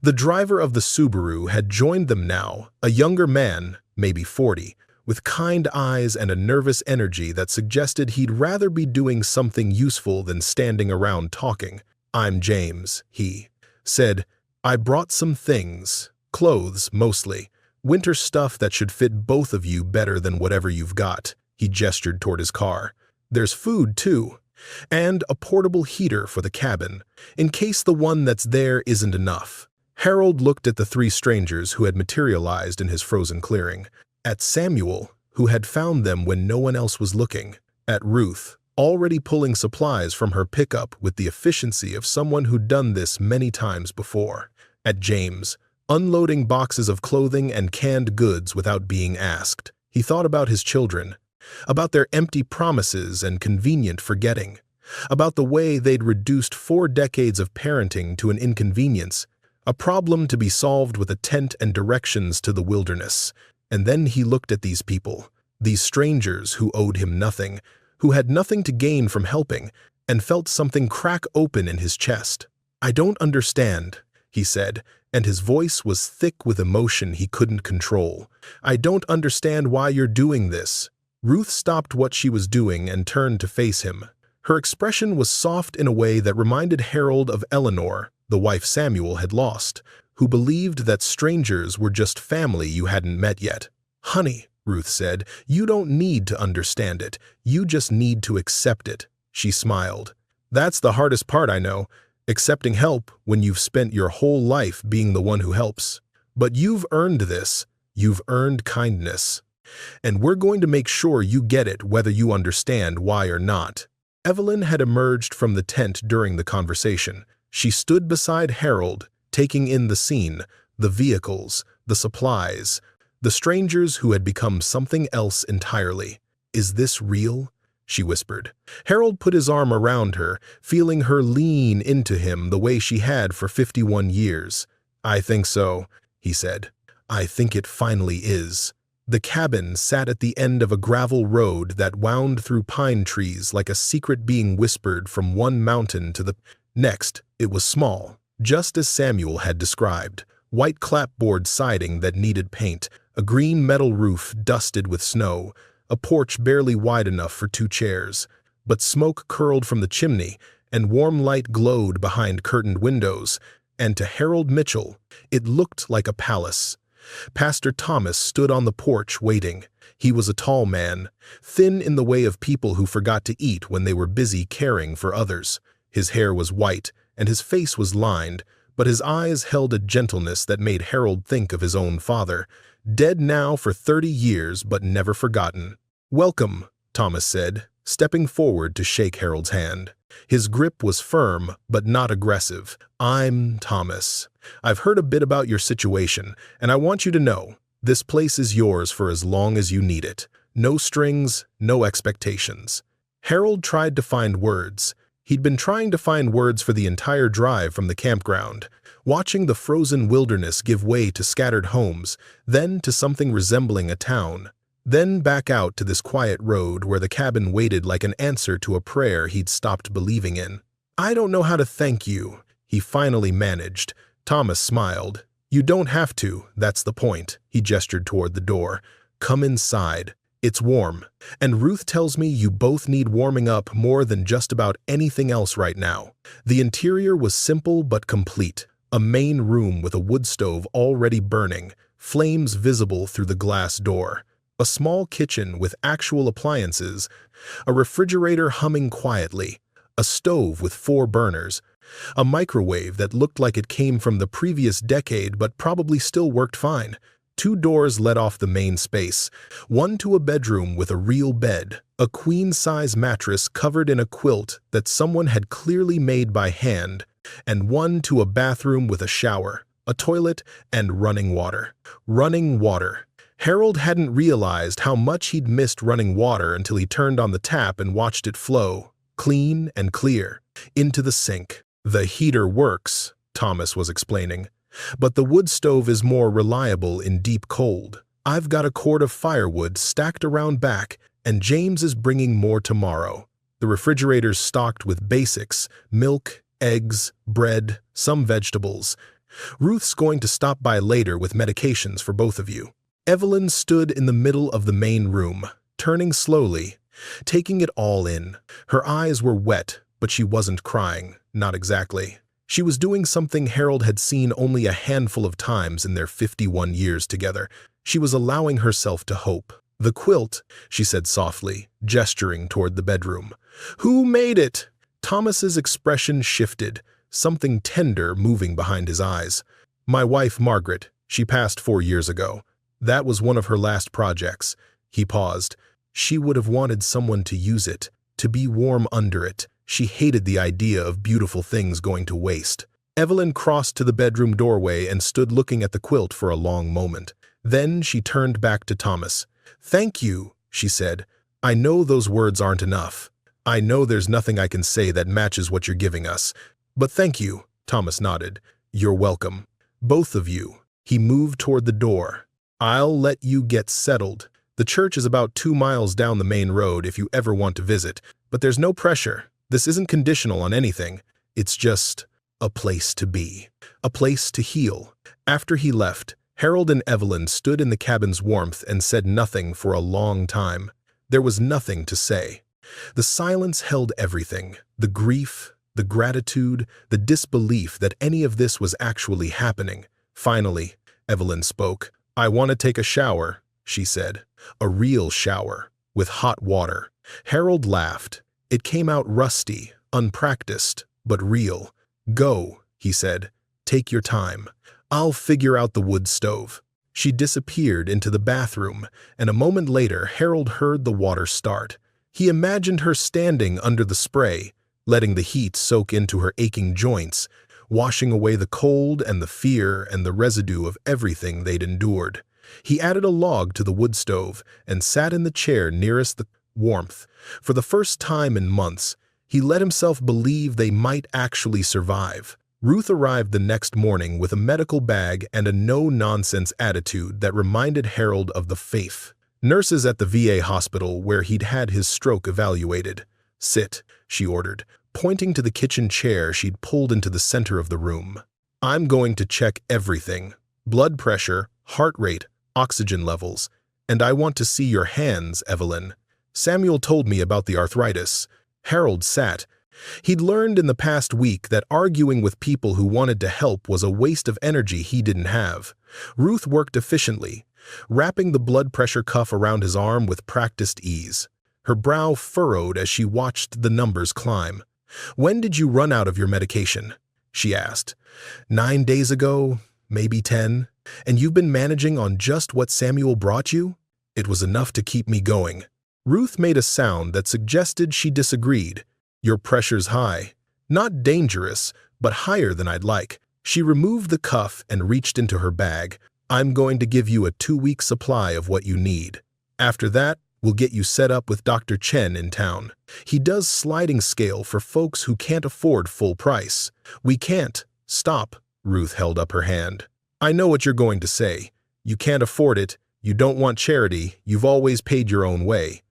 The driver of the Subaru had joined them now, a younger man, maybe 40, with kind eyes and a nervous energy that suggested he'd rather be doing something useful than standing around talking. "I'm James," he said. "I brought some things, clothes mostly, winter stuff that should fit both of you better than whatever you've got." He gestured toward his car. "There's food, too, and a portable heater for the cabin, in case the one that's there isn't enough." Harold looked at the 3 strangers who had materialized in his frozen clearing, at Samuel, who had found them when no one else was looking, at Ruth, already pulling supplies from her pickup with the efficiency of someone who'd done this many times before, at James, unloading boxes of clothing and canned goods without being asked. He thought about his children, about their empty promises and convenient forgetting, about the way they'd reduced 4 decades of parenting to an inconvenience, a problem to be solved with a tent and directions to the wilderness. And then he looked at these people, these strangers who owed him nothing, who had nothing to gain from helping, and felt something crack open in his chest. "I don't understand," he said, and his voice was thick with emotion he couldn't control. "I don't understand why you're doing this." Ruth stopped what she was doing and turned to face him. Her expression was soft in a way that reminded Harold of Eleanor, the wife Samuel had lost, who believed that strangers were just family you hadn't met yet. "Honey," Ruth said, "you don't need to understand it. You just need to accept it." She smiled. "That's the hardest part, I know, accepting help when you've spent your whole life being the one who helps. But you've earned this. You've earned kindness. And we're going to make sure you get it whether you understand why or not." Evelyn had emerged from the tent during the conversation. She stood beside Harold, taking in the scene, the vehicles, the supplies, the strangers who had become something else entirely. "Is this real?" she whispered. Harold put his arm around her, feeling her lean into him the way she had for 51 years. "I think so," he said. "I think it finally is." The cabin sat at the end of a gravel road that wound through pine trees like a secret being whispered from one mountain to the next. It was small, just as Samuel had described. White clapboard siding that needed paint, a green metal roof dusted with snow, a porch barely wide enough for 2 chairs. But smoke curled from the chimney, and warm light glowed behind curtained windows, and to Harold Mitchell, it looked like a palace. Pastor Thomas stood on the porch waiting. He was a tall man, thin in the way of people who forgot to eat when they were busy caring for others. His hair was white, and his face was lined, but his eyes held a gentleness that made Harold think of his own father, dead now for 30 years but never forgotten. "Welcome," Thomas said, stepping forward to shake Harold's hand. His grip was firm but not aggressive. "I'm Thomas. I've heard a bit about your situation, and I want you to know, this place is yours for as long as you need it. No strings, no expectations." Harold tried to find words. He'd been trying to find words for the entire drive from the campground, watching the frozen wilderness give way to scattered homes, then to something resembling a town, then back out to this quiet road where the cabin waited like an answer to a prayer he'd stopped believing in. "I don't know how to thank you," he finally managed. Thomas smiled. "You don't have to, that's the point." He gestured toward the door. "Come inside. It's warm. And Ruth tells me you both need warming up more than just about anything else right now." The interior was simple but complete. A main room with a wood stove already burning, flames visible through the glass door. A small kitchen with actual appliances, a refrigerator humming quietly, a stove with 4 burners, a microwave that looked like it came from the previous decade but probably still worked fine. 2 doors led off the main space, one to a bedroom with a real bed, a queen-size mattress covered in a quilt that someone had clearly made by hand, and one to a bathroom with a shower, a toilet, and running water. Running water. Harold hadn't realized how much he'd missed running water until he turned on the tap and watched it flow, clean and clear, into the sink. "The heater works," Thomas was explaining, "but the wood stove is more reliable in deep cold. I've got a cord of firewood stacked around back, and James is bringing more tomorrow." The refrigerator's stocked with basics: milk, eggs, bread, some vegetables. "Ruth's going to stop by later with medications for both of you." Evelyn stood in the middle of the main room, turning slowly, taking it all in. Her eyes were wet, but she wasn't crying, not exactly. She was doing something Harold had seen only a handful of times in their 51 years together. She was allowing herself to hope. "The quilt," she said softly, gesturing toward the bedroom. "Who made it?" Thomas's expression shifted, something tender moving behind his eyes. "My wife, Margaret. She passed 4 years ago. That was one of her last projects." He paused. "She would have wanted someone to use it, to be warm under it. She hated the idea of beautiful things going to waste." Evelyn crossed to the bedroom doorway and stood looking at the quilt for a long moment. Then she turned back to Thomas. "Thank you," she said. "I know those words aren't enough. I know there's nothing I can say that matches what you're giving us. But thank you." Thomas nodded. "You're welcome. Both of you." He moved toward the door. "I'll let you get settled. The church is about 2 miles down the main road if you ever want to visit, but there's no pressure. This isn't conditional on anything. It's just a place to be, a place to heal." After he left, Harold and Evelyn stood in the cabin's warmth and said nothing for a long time. There was nothing to say. The silence held everything: the grief, the gratitude, the disbelief that any of this was actually happening. Finally, Evelyn spoke. "I want to take a shower," she said. "A real shower, with hot water." Harold laughed. It came out rusty, unpracticed, but real. "Go," he said. "Take your time. I'll figure out the wood stove." She disappeared into the bathroom, and a moment later Harold heard the water start. He imagined her standing under the spray, letting the heat soak into her aching joints, washing away the cold and the fear and the residue of everything they'd endured. He added a log to the wood stove and sat in the chair nearest the warmth. For the first time in months, he let himself believe they might actually survive. Ruth arrived the next morning with a medical bag and a no-nonsense attitude that reminded Harold of the faith. Nurses at the VA hospital where he'd had his stroke evaluated. "Sit," she ordered, pointing to the kitchen chair she'd pulled into the center of the room. "I'm going to check everything: blood pressure, heart rate, oxygen levels. And I want to see your hands, Evelyn. Samuel told me about the arthritis." Harold sat. He'd learned in the past week that arguing with people who wanted to help was a waste of energy he didn't have. Ruth worked efficiently, wrapping the blood pressure cuff around his arm with practiced ease. Her brow furrowed as she watched the numbers climb. "When did you run out of your medication?" she asked. 9 days ago, maybe 10. And you've been managing on just what Samuel brought you?" "It was enough to keep me going." Ruth made a sound that suggested she disagreed. "Your pressure's high. Not dangerous, but higher than I'd like." She removed the cuff and reached into her bag. "I'm going to give you a 2-week supply of what you need. After that, We'll get you set up with Dr. Chen in town. He does sliding scale for folks who can't afford full price. We can't. Stop. Ruth held up her hand. I know what you're going to say. You can't afford it. You don't want charity. You've always paid your own way.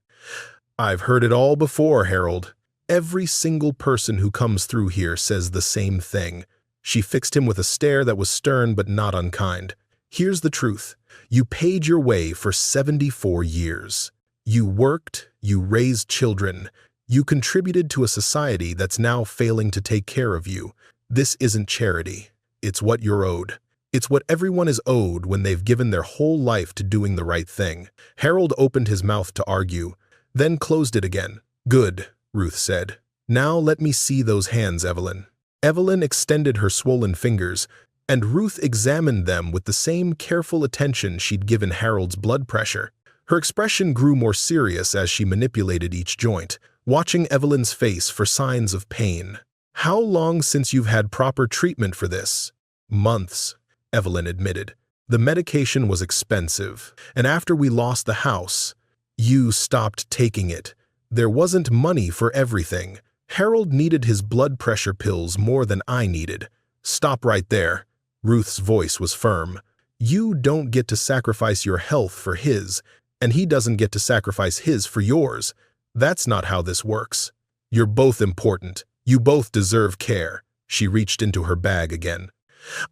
I've heard it all before, Harold. Every single person who comes through here says the same thing. She fixed him with a stare that was stern but not unkind. Here's the truth. You paid your way for 74 years. You worked, you raised children, you contributed to a society that's now failing to take care of you. This isn't charity. It's what you're owed. It's what everyone is owed when they've given their whole life to doing the right thing. Harold opened his mouth to argue, then closed it again. Good, Ruth said. Now let me see those hands, Evelyn. Evelyn extended her swollen fingers, and Ruth examined them with the same careful attention she'd given Harold's blood pressure. Her expression grew more serious as she manipulated each joint, watching Evelyn's face for signs of pain. How long since you've had proper treatment for this? Months, Evelyn admitted. The medication was expensive, and after we lost the house, you stopped taking it. There wasn't money for everything. Harold needed his blood pressure pills more than I needed. Stop right there. Ruth's voice was firm. You don't get to sacrifice your health for his, and he doesn't get to sacrifice his for yours. That's not how this works. You're both important. You both deserve care. She reached into her bag again.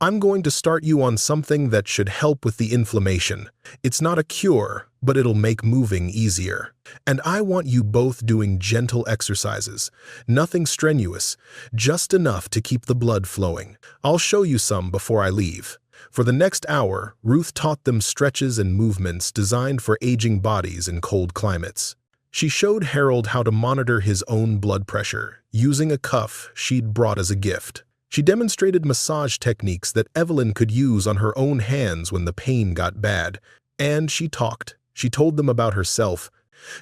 I'm going to start you on something that should help with the inflammation. It's not a cure, but it'll make moving easier. And I want you both doing gentle exercises. Nothing strenuous, just enough to keep the blood flowing. I'll show you some before I leave. For the next hour, Ruth taught them stretches and movements designed for aging bodies in cold climates. She showed Harold how to monitor his own blood pressure, using a cuff she'd brought as a gift. She demonstrated massage techniques that Evelyn could use on her own hands when the pain got bad. And she talked. She told them about herself.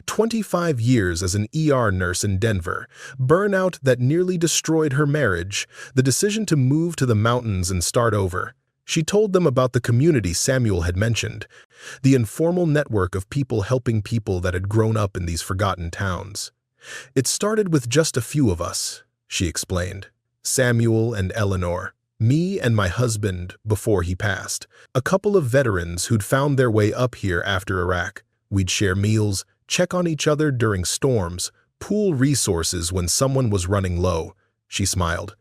25 years as an ER nurse in Denver, burnout that nearly destroyed her marriage, the decision to move to the mountains and start over. She told them about the community Samuel had mentioned, the informal network of people helping people that had grown up in these forgotten towns. It started with just a few of us, she explained. Samuel and Eleanor, me and my husband before he passed, a couple of veterans who'd found their way up here after Iraq. We'd share meals, check on each other during storms, pool resources when someone was running low. She smiled.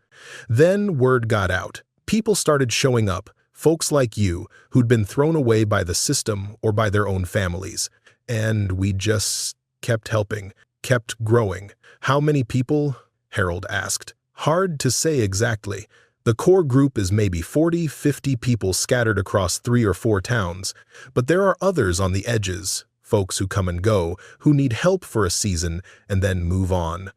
Then word got out. People started showing up, folks like you, who'd been thrown away by the system or by their own families. And we just kept helping, kept growing. How many people? Harold asked. Hard to say exactly. The core group is maybe 40, 50 people scattered across 3 or 4 towns, but there are others on the edges, folks who come and go, who need help for a season and then move on,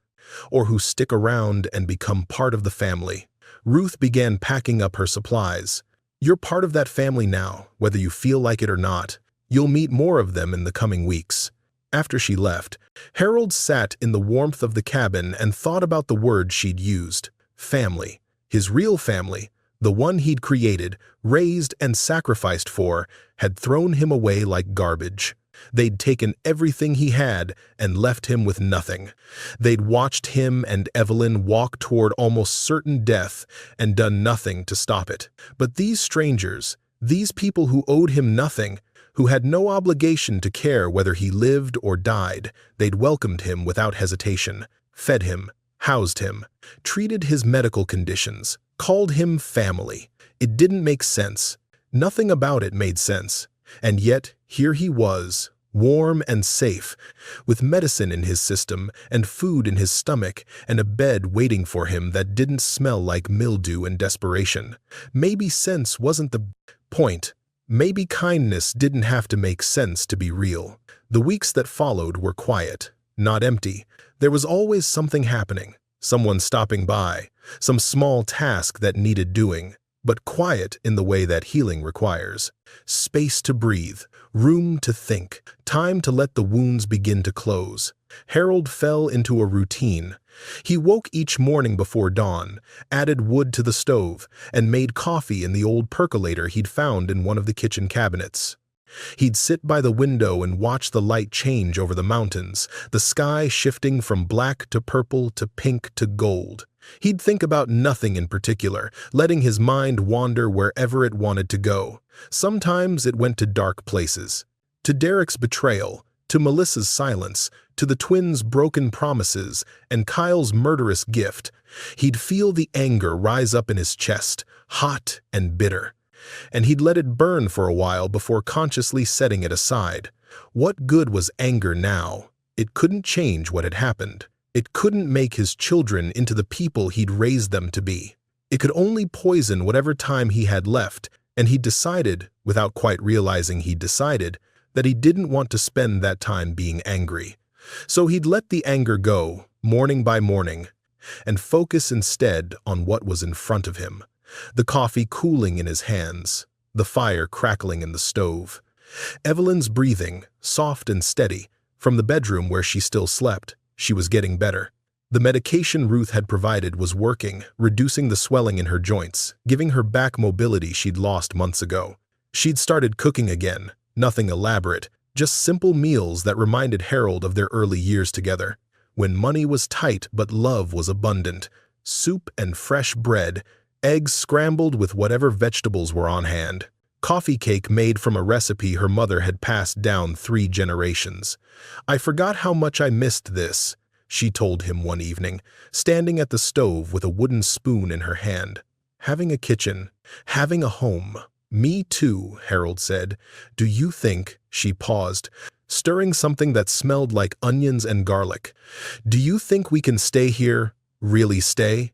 or who stick around and become part of the family. Ruth began packing up her supplies. You're part of that family now, whether you feel like it or not. You'll meet more of them in the coming weeks. After she left, Harold sat in the warmth of the cabin and thought about the word she'd used. Family. His real family, the one he'd created, raised, and sacrificed for, had thrown him away like garbage. They'd taken everything he had and left him with nothing. They'd watched him and Evelyn walk toward almost certain death and done nothing to stop it. But these strangers, these people who owed him nothing, who had no obligation to care whether he lived or died, they'd welcomed him without hesitation, fed him, housed him, treated his medical conditions, called him family. It didn't make sense. Nothing about it made sense. And yet, here he was, warm and safe, with medicine in his system and food in his stomach and a bed waiting for him that didn't smell like mildew and desperation. Maybe sense wasn't the point. Maybe kindness didn't have to make sense to be real. The weeks that followed were quiet, not empty. There was always something happening, someone stopping by, some small task that needed doing, but quiet in the way that healing requires. Space to breathe, room to think, time to let the wounds begin to close. Harold fell into a routine. He woke each morning before dawn, added wood to the stove, and made coffee in the old percolator he'd found in one of the kitchen cabinets. He'd sit by the window and watch the light change over the mountains, the sky shifting from black to purple to pink to gold. He'd think about nothing in particular, letting his mind wander wherever it wanted to go. Sometimes it went to dark places. To Derek's betrayal, to Melissa's silence, to the twins' broken promises, and Kyle's murderous gift. He'd feel the anger rise up in his chest, hot and bitter. And he'd let it burn for a while before consciously setting it aside. What good was anger now? It couldn't change what had happened. It couldn't make his children into the people he'd raised them to be. It could only poison whatever time he had left, and he decided, without quite realizing he'd decided, that he didn't want to spend that time being angry. So he'd let the anger go, morning by morning, and focus instead on what was in front of him. The coffee cooling in his hands, the fire crackling in the stove. Evelyn's breathing, soft and steady, from the bedroom where she still slept. She was getting better. The medication Ruth had provided was working, reducing the swelling in her joints, giving her back mobility she'd lost months ago. She'd started cooking again, nothing elaborate, just simple meals that reminded Harold of their early years together, when money was tight but love was abundant. Soup and fresh bread, eggs scrambled with whatever vegetables were on hand. Coffee cake made from a recipe her mother had passed down 3 generations. "I forgot how much I missed this," she told him one evening, standing at the stove with a wooden spoon in her hand. "Having a kitchen, having a home." "Me too," Harold said. "Do you think," she paused, stirring something that smelled like onions and garlic, "do you think we can stay here, really stay?"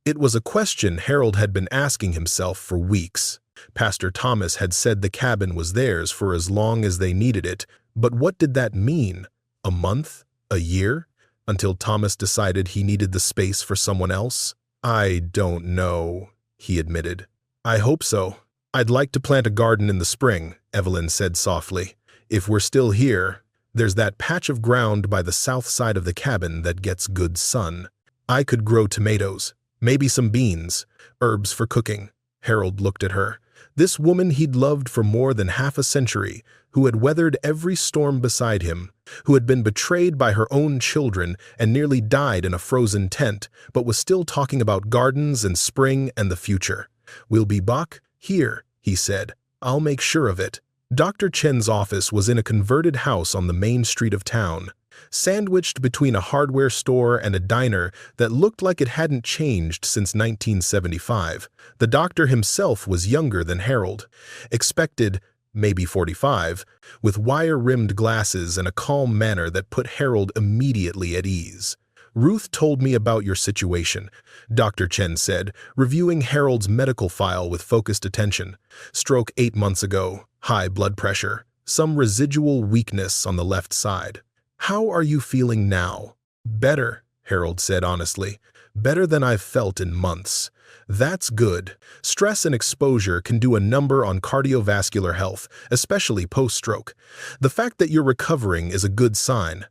It was a question Harold had been asking himself for weeks. Pastor Thomas had said the cabin was theirs for as long as they needed it, but what did that mean? A month? A year? Until Thomas decided he needed the space for someone else? "I don't know," he admitted. "I hope so. I'd like to plant a garden in the spring," Evelyn said softly. "If we're still here, there's that patch of ground by the south side of the cabin that gets good sun. I could grow tomatoes, maybe some beans, herbs for cooking." Harold looked at her. This woman he'd loved for more than half a century, who had weathered every storm beside him, who had been betrayed by her own children and nearly died in a frozen tent, but was still talking about gardens and spring and the future. "We'll be back here," he said. "I'll make sure of it." Dr. Chen's office was in a converted house on the main street of town, sandwiched between a hardware store and a diner that looked like it hadn't changed since 1975. The doctor himself was younger than Harold, expected, maybe 45, with wire-rimmed glasses and a calm manner that put Harold immediately at ease. "Ruth told me about your situation," Dr. Chen said, reviewing Harold's medical file with focused attention. "Stroke 8 months ago, high blood pressure, some residual weakness on the left side. How are you feeling now?" "Better," Harold said honestly. "Better than I've felt in months." "That's good. Stress and exposure can do a number on cardiovascular health, especially post-stroke. The fact that you're recovering is a good sign."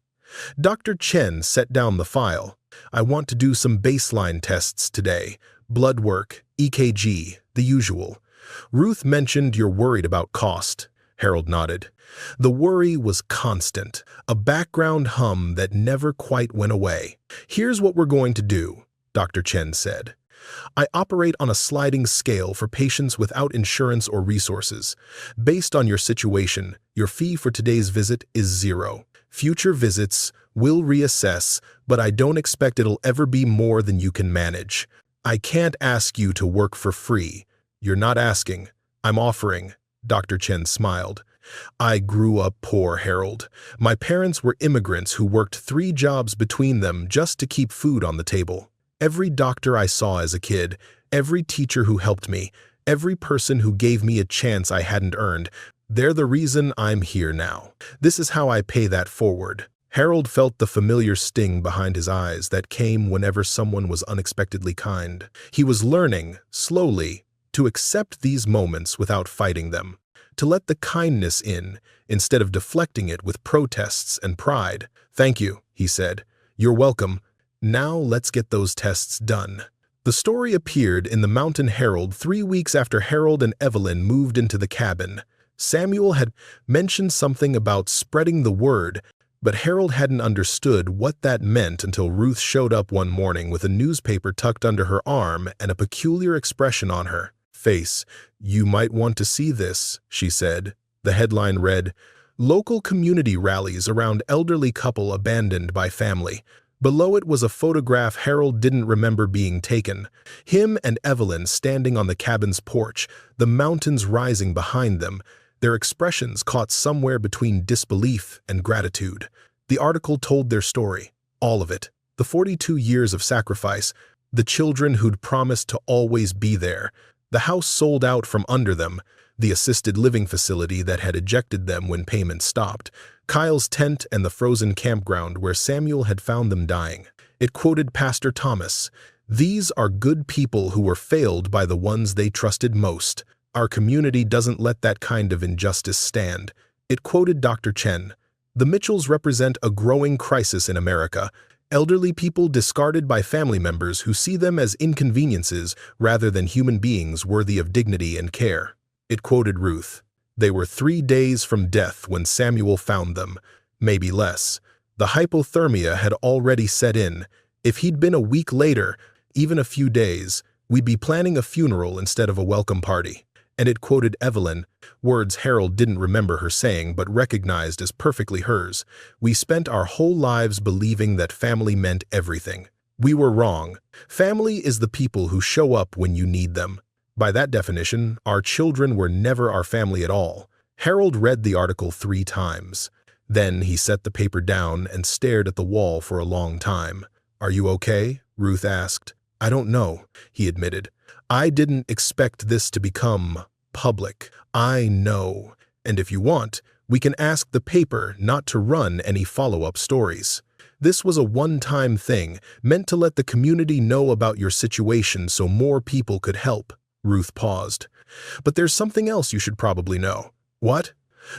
Dr. Chen set down the file. "I want to do some baseline tests today. Blood work, EKG, the usual." "Ruth mentioned you're worried about cost." Harold nodded. The worry was constant, a background hum that never quite went away. "Here's what we're going to do," Dr. Chen said. "I operate on a sliding scale for patients without insurance or resources. Based on your situation, your fee for today's visit is 0. Future visits, we'll reassess, but I don't expect it'll ever be more than you can manage. I can't ask you to work for free." "You're not asking. I'm offering," Dr. Chen smiled. "I grew up poor, Harold. My parents were immigrants who worked 3 jobs between them just to keep food on the table. Every doctor I saw as a kid, every teacher who helped me, every person who gave me a chance I hadn't earned, they're the reason I'm here now. This is how I pay that forward." Harold felt the familiar sting behind his eyes that came whenever someone was unexpectedly kind. He was learning, slowly, to accept these moments without fighting them, to let the kindness in instead of deflecting it with protests and pride. "Thank you," he said. "You're welcome. Now let's get those tests done." The story appeared in the Mountain Herald 3 weeks after Harold and Evelyn moved into the cabin. Samuel had mentioned something about spreading the word, but Harold hadn't understood what that meant until Ruth showed up one morning with a newspaper tucked under her arm and a peculiar expression on her face. "You might want to see this," she said. The headline read, "Local community rallies around elderly couple abandoned by family." Below it was a photograph Harold didn't remember being taken. Him and Evelyn standing on the cabin's porch, the mountains rising behind them, their expressions caught somewhere between disbelief and gratitude. The article told their story, all of it. The 42 years of sacrifice, the children who'd promised to always be there, the house sold out from under them, the assisted living facility that had ejected them when payments stopped, Kyle's tent and the frozen campground where Samuel had found them dying. It quoted Pastor Thomas, "These are good people who were failed by the ones they trusted most. Our community doesn't let that kind of injustice stand." It quoted Dr. Chen, "The Mitchells represent a growing crisis in America. Elderly people discarded by family members who see them as inconveniences rather than human beings worthy of dignity and care." It quoted Ruth, "They were 3 days from death when Samuel found them, maybe less. The hypothermia had already set in. If he'd been a week later, even a few days, we'd be planning a funeral instead of a welcome party." And it quoted Evelyn, words Harold didn't remember her saying but recognized as perfectly hers. "We spent our whole lives believing that family meant everything. We were wrong. Family is the people who show up when you need them. By that definition, our children were never our family at all." Harold read the article 3 times. Then he set the paper down and stared at the wall for a long time. "Are you okay?" Ruth asked. "I don't know," he admitted. "I didn't expect this to become public. I know. And if you want, we can ask the paper not to run any follow-up stories. This was a one-time thing, meant to let the community know about your situation so more people could help." Ruth paused. "But there's something else you should probably know." "What?"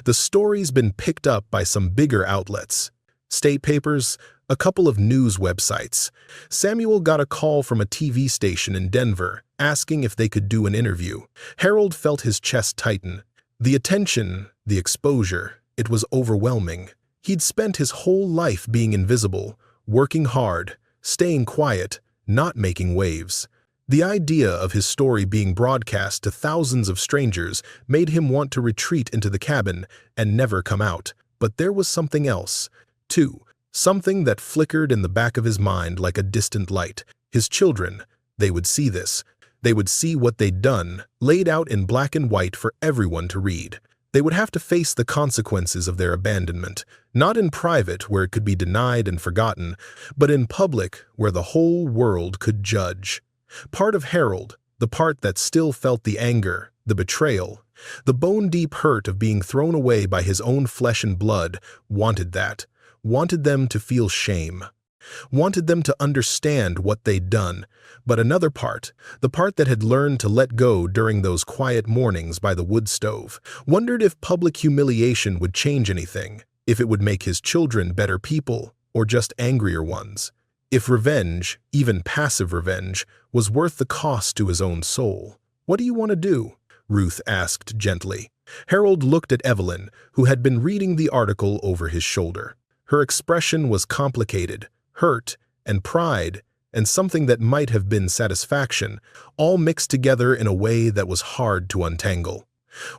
"The story's been picked up by some bigger outlets. State papers, a couple of news websites. Samuel got a call from a TV station in Denver, asking if they could do an interview." Harold felt his chest tighten. The attention, the exposure, it was overwhelming. He'd spent his whole life being invisible, working hard, staying quiet, not making waves. The idea of his story being broadcast to thousands of strangers made him want to retreat into the cabin and never come out. But there was something else, too, something that flickered in the back of his mind like a distant light. His children, they would see this. They would see what they'd done, laid out in black and white for everyone to read. They would have to face the consequences of their abandonment, not in private where it could be denied and forgotten, but in public where the whole world could judge. Part of Harold, the part that still felt the anger, the betrayal, the bone-deep hurt of being thrown away by his own flesh and blood, wanted that, wanted them to feel shame, wanted them to understand what they'd done. But another part, the part that had learned to let go during those quiet mornings by the wood stove, wondered if public humiliation would change anything, if it would make his children better people or just angrier ones. If revenge, even passive revenge, was worth the cost to his own soul. "What do you want to do?" Ruth asked gently. Harold looked at Evelyn, who had been reading the article over his shoulder. Her expression was complicated, hurt and pride, and something that might have been satisfaction, all mixed together in a way that was hard to untangle.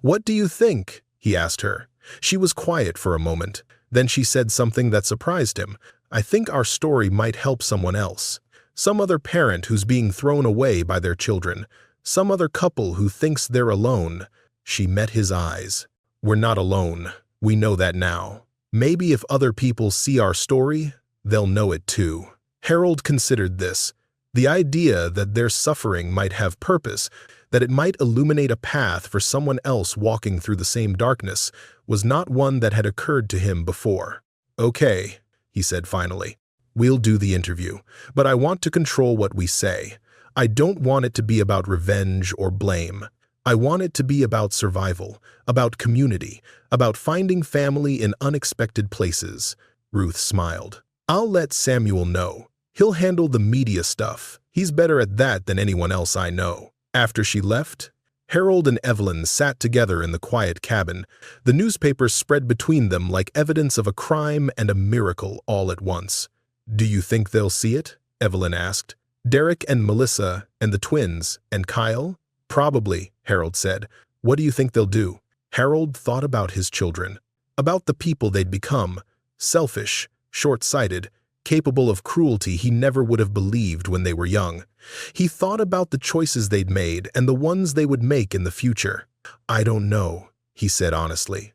"What do you think?" he asked her. She was quiet for a moment. Then she said something that surprised him. "I think our story might help someone else. Some other parent who's being thrown away by their children. Some other couple who thinks they're alone." She met his eyes. "We're not alone. We know that now. Maybe if other people see our story, they'll know it too." Harold considered this. The idea that their suffering might have purpose, that it might illuminate a path for someone else walking through the same darkness, was not one that had occurred to him before. "Okay," he said finally. "We'll do the interview, but I want to control what we say. I don't want it to be about revenge or blame. I want it to be about survival, about community, about finding family in unexpected places." Ruth smiled. "I'll let Samuel know. He'll handle the media stuff. He's better at that than anyone else I know." After she left, Harold and Evelyn sat together in the quiet cabin. The newspapers spread between them like evidence of a crime and a miracle all at once. "Do you think they'll see it?" Evelyn asked. "Derek and Melissa and the twins and Kyle?" "Probably," Harold said. "What do you think they'll do?" Harold thought about his children, about the people they'd become, selfish, short-sighted, capable of cruelty he never would have believed when they were young. He thought about the choices they'd made and the ones they would make in the future. "I don't know," he said honestly.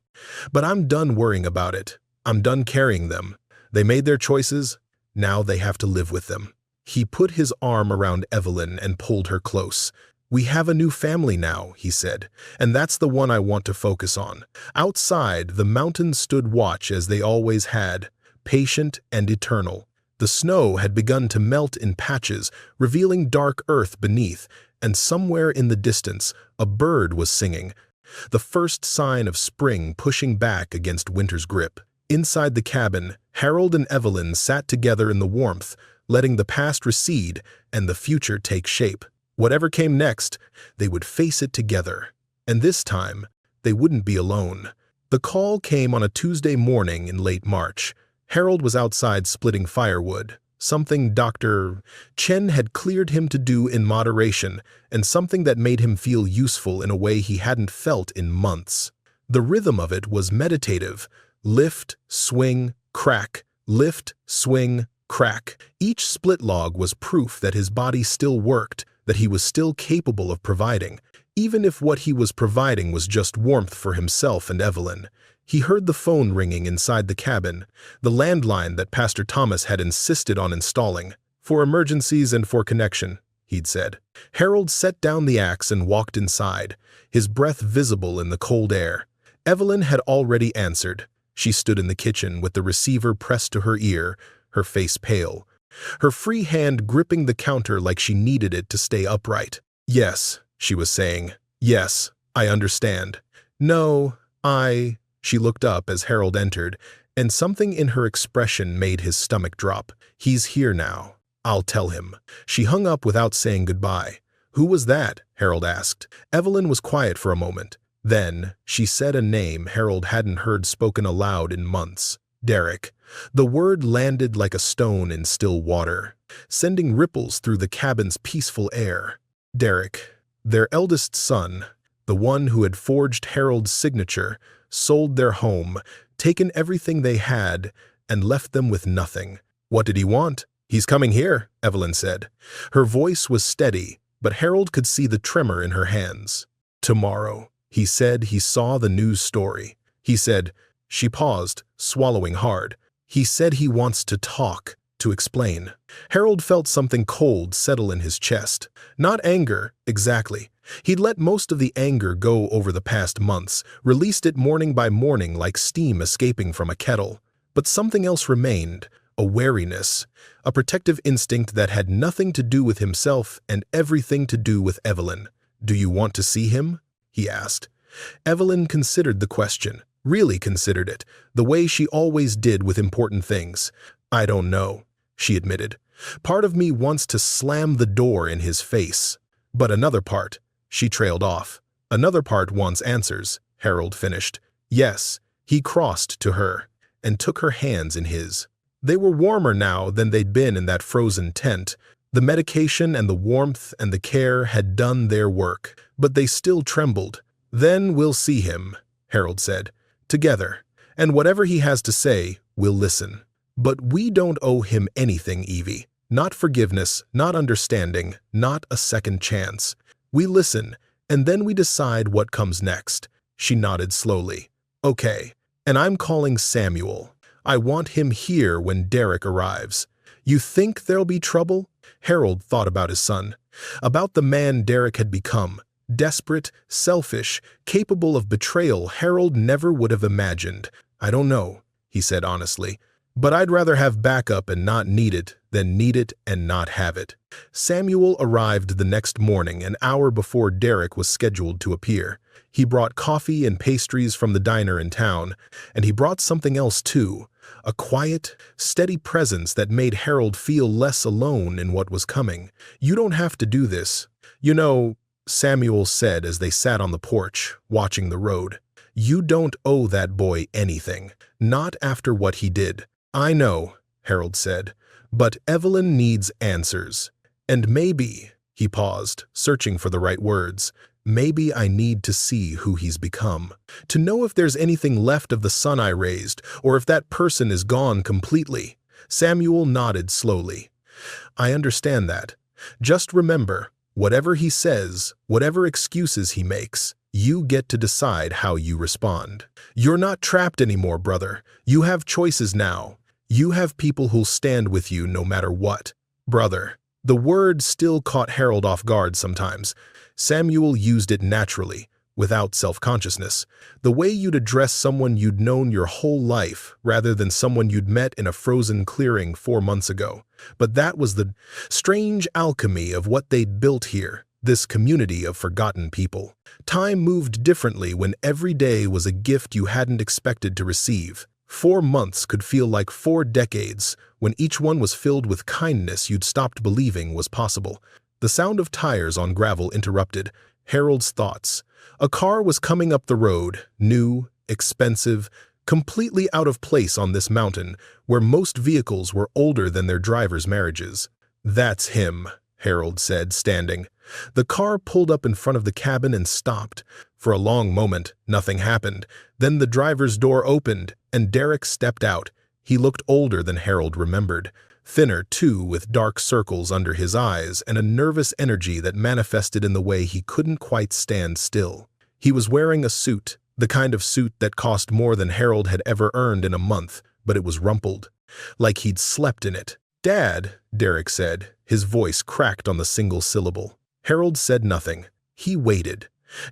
"But I'm done worrying about it. I'm done carrying them. They made their choices. Now they have to live with them." He put his arm around Evelyn and pulled her close. "We have a new family now," he said, "and that's the one I want to focus on." Outside, the mountains stood watch as they always had, patient and eternal. The snow had begun to melt in patches, revealing dark earth beneath, and somewhere in the distance, a bird was singing, the first sign of spring pushing back against winter's grip. Inside the cabin, Harold and Evelyn sat together in the warmth, letting the past recede and the future take shape. Whatever came next, they would face it together. And this time, they wouldn't be alone. The call came on a Tuesday morning in late March. Harold was outside splitting firewood, something Dr. Chen had cleared him to do in moderation, and something that made him feel useful in a way he hadn't felt in months. The rhythm of it was meditative. Lift, swing, crack, lift, swing, crack. Each split log was proof that his body still worked, that he was still capable of providing, even if what he was providing was just warmth for himself and Evelyn. He heard the phone ringing inside the cabin, the landline that Pastor Thomas had insisted on installing. "For emergencies and for connection," he'd said. Harold set down the axe and walked inside, his breath visible in the cold air. Evelyn had already answered. She stood in the kitchen with the receiver pressed to her ear, her face pale, her free hand gripping the counter like she needed it to stay upright. "Yes," she was saying. "Yes, I understand." "No, She looked up as Harold entered, and something in her expression made his stomach drop. "He's here now. I'll tell him." She hung up without saying goodbye. "Who was that?" Harold asked. Evelyn was quiet for a moment. Then she said a name Harold hadn't heard spoken aloud in months. "Derek." The word landed like a stone in still water, sending ripples through the cabin's peaceful air. Derek, their eldest son, the one who had forged Harold's signature, sold their home, taken everything they had, and left them with nothing. "What did he want?" "He's coming here," Evelyn said. Her voice was steady, but Harold could see the tremor in her hands. "Tomorrow." He said he saw the news story. He said, she paused, swallowing hard. He said he wants to talk, to explain. Harold felt something cold settle in his chest. Not anger, exactly. He'd let most of the anger go over the past months, released it morning by morning like steam escaping from a kettle. But something else remained, a wariness, a protective instinct that had nothing to do with himself and everything to do with Evelyn. "Do you want to see him?" he asked. Evelyn considered the question, really considered it, the way she always did with important things. "I don't know," she admitted. "Part of me wants to slam the door in his face. But another part," she trailed off. "Another part wants answers," Harold finished. "Yes," he crossed to her and took her hands in his. They were warmer now than they'd been in that frozen tent. The medication and the warmth and the care had done their work, but they still trembled. "Then we'll see him," Harold said, "together. And whatever he has to say, we'll listen. But we don't owe him anything, Evie. Not forgiveness, not understanding, not a second chance. We listen, and then we decide what comes next." She nodded slowly. "Okay, and I'm calling Samuel. I want him here when Derek arrives." "You think there'll be trouble?" Harold thought about his son, about the man Derek had become. Desperate, selfish, capable of betrayal Harold never would have imagined. "I don't know," he said honestly. "But I'd rather have backup and not need it than need it and not have it." Samuel arrived the next morning, an hour before Derek was scheduled to appear. He brought coffee and pastries from the diner in town, and he brought something else too, a quiet, steady presence that made Harold feel less alone in what was coming. "You don't have to do this. You know, Samuel said as they sat on the porch, watching the road. "You don't owe that boy anything, not after what he did." "I know," Harold said, "but Evelyn needs answers. And maybe," he paused, searching for the right words, "maybe I need to see who he's become. To know if there's anything left of the son I raised, or if that person is gone completely." Samuel nodded slowly. "I understand that. Just remember, whatever he says, whatever excuses he makes, you get to decide how you respond. You're not trapped anymore, brother. You have choices now. You have people who'll stand with you no matter what." "Brother." The word still caught Harold off guard sometimes. Samuel used it naturally, without self-consciousness. The way you'd address someone you'd known your whole life, rather than someone you'd met in a frozen clearing 4 months ago. But that was the strange alchemy of what they'd built here, this community of forgotten people. Time moved differently when every day was a gift you hadn't expected to receive. 4 months could feel like 4 decades, when each one was filled with kindness you'd stopped believing was possible. The sound of tires on gravel interrupted Harold's thoughts. A car was coming up the road, new, expensive, completely out of place on this mountain, where most vehicles were older than their drivers' marriages. "That's him," Harold said, standing. The car pulled up in front of the cabin and stopped. For a long moment, nothing happened. Then the driver's door opened, and Derek stepped out. He looked older than Harold remembered. Thinner, too, with dark circles under his eyes and a nervous energy that manifested in the way he couldn't quite stand still. He was wearing a suit, the kind of suit that cost more than Harold had ever earned in a month, but it was rumpled, like he'd slept in it. "Dad," Derek said, his voice cracked on the single syllable. Harold said nothing. He waited.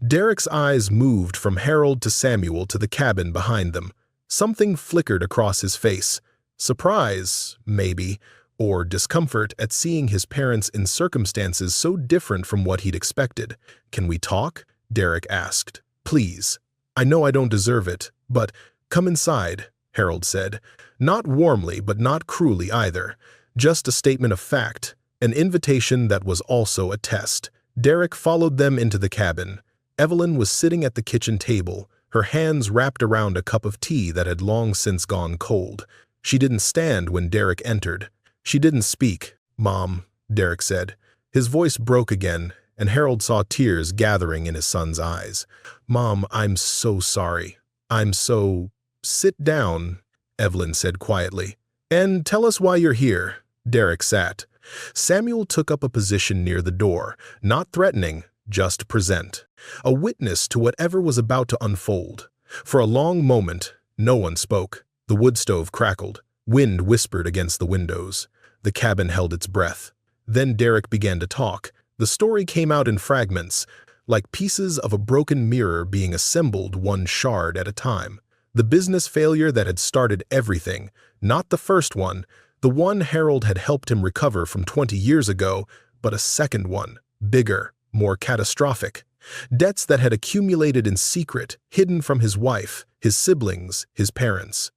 Derek's eyes moved from Harold to Samuel to the cabin behind them. Something flickered across his face. Surprise, maybe, or discomfort at seeing his parents in circumstances so different from what he'd expected. "Can we talk?" Derek asked. "Please. I know I don't deserve it, but come inside," Harold said. Not warmly, but not cruelly either. Just a statement of fact, an invitation that was also a test. Derek followed them into the cabin. Evelyn was sitting at the kitchen table, her hands wrapped around a cup of tea that had long since gone cold. She didn't stand when Derek entered. She didn't speak. "Mom," Derek said. His voice broke again, and Harold saw tears gathering in his son's eyes. "Mom, I'm so sorry. I'm so—" "Sit down," Evelyn said quietly. "And tell us why you're here." Derek sat. Samuel took up a position near the door, not threatening, just present. A witness to whatever was about to unfold. For a long moment, no one spoke. The wood stove crackled. Wind whispered against the windows. The cabin held its breath. Then Derek began to talk. The story came out in fragments, like pieces of a broken mirror being assembled one shard at a time. The business failure that had started everything, not the first one, the one Harold had helped him recover from 20 years ago, but a second one, bigger, more catastrophic. Debts that had accumulated in secret, hidden from his wife, his siblings, his parents.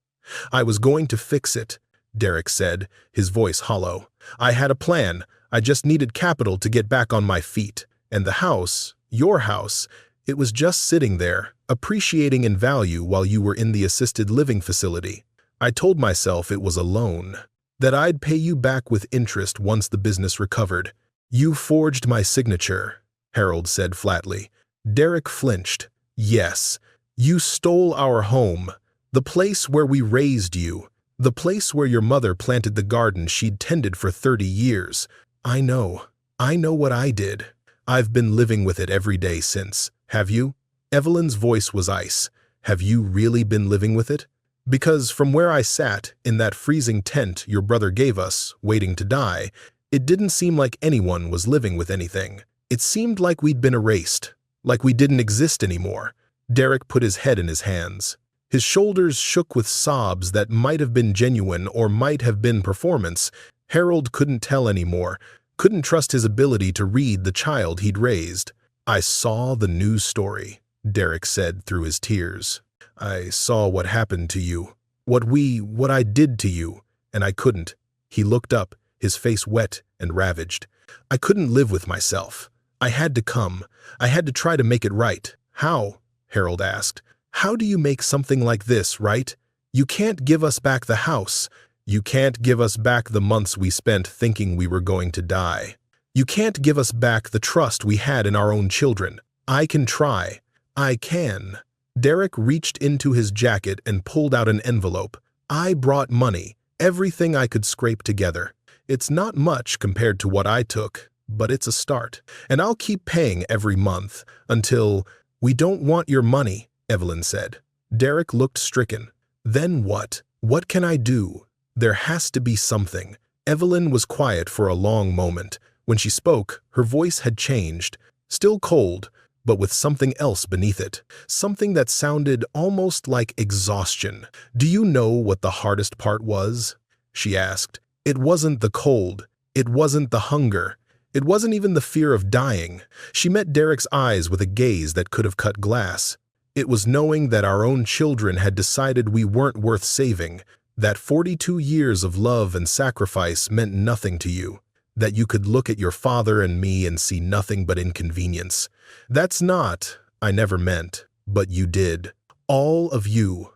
"I was going to fix it," Derek said, his voice hollow. "I had a plan. I just needed capital to get back on my feet. And the house, your house, it was just sitting there, appreciating in value while you were in the assisted living facility. I told myself it was a loan, that I'd pay you back with interest once the business recovered. You forged my signature," Harold said flatly. Derek flinched. "Yes, you stole our home, the place where we raised you, the place where your mother planted the garden she'd tended for 30 years. I know what I did. I've been living with it every day since. Have you?" Evelyn's voice was ice. "Have you really been living with it? Because from where I sat, in that freezing tent your brother gave us, waiting to die, it didn't seem like anyone was living with anything. It seemed like we'd been erased, like we didn't exist anymore." Derek put his head in his hands. His shoulders shook with sobs that might have been genuine or might have been performance. Harold couldn't tell anymore, couldn't trust his ability to read the child he'd raised. "I saw the news story," Derek said through his tears. "I saw what happened to you, what I did to you, and I couldn't." He looked up, his face wet and ravaged. "I couldn't live with myself. I had to come. I had to try to make it right. How? Harold asked. How do you make something like this right? You can't give us back the house. You can't give us back the months we spent thinking we were going to die. You can't give us back the trust we had in our own children. I can try. I can. Derek reached into his jacket and pulled out an envelope. I brought money, everything I could scrape together. It's not much compared to what I took, but it's a start. And I'll keep paying every month until— We don't want your money, Evelyn said. Derek looked stricken. Then what? What can I do? There has to be something. Evelyn was quiet for a long moment. When she spoke, her voice had changed. Still cold, but with something else beneath it. Something that sounded almost like exhaustion. Do you know what the hardest part was? She asked. It wasn't the cold. It wasn't the hunger. It wasn't even the fear of dying. She met Derek's eyes with a gaze that could have cut glass. It was knowing that our own children had decided we weren't worth saving, that 42 years of love and sacrifice meant nothing to you, that you could look at your father and me and see nothing but inconvenience. That's not— I never meant, but you did. All of you.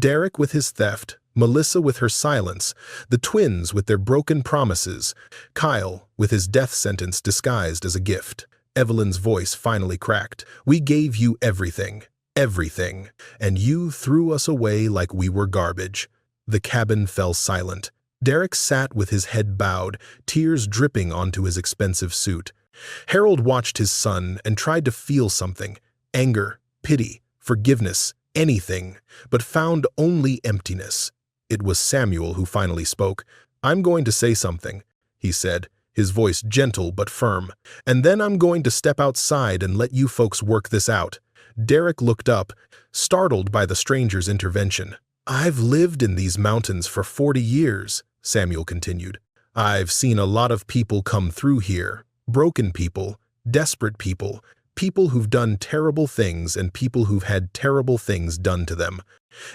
Derek with his theft, Melissa with her silence, the twins with their broken promises, Kyle with his death sentence disguised as a gift. Evelyn's voice finally cracked. We gave you everything, everything, and you threw us away like we were garbage. The cabin fell silent. Derek sat with his head bowed, tears dripping onto his expensive suit. Harold watched his son and tried to feel something— anger, pity, forgiveness, anything, but found only emptiness. It was Samuel who finally spoke. I'm going to say something, he said, his voice gentle but firm, and then I'm going to step outside and let you folks work this out. Derek looked up, startled by the stranger's intervention. I've lived in these mountains for 40 years, Samuel continued. I've seen a lot of people come through here. Broken people, desperate people, people who've done terrible things and people who've had terrible things done to them.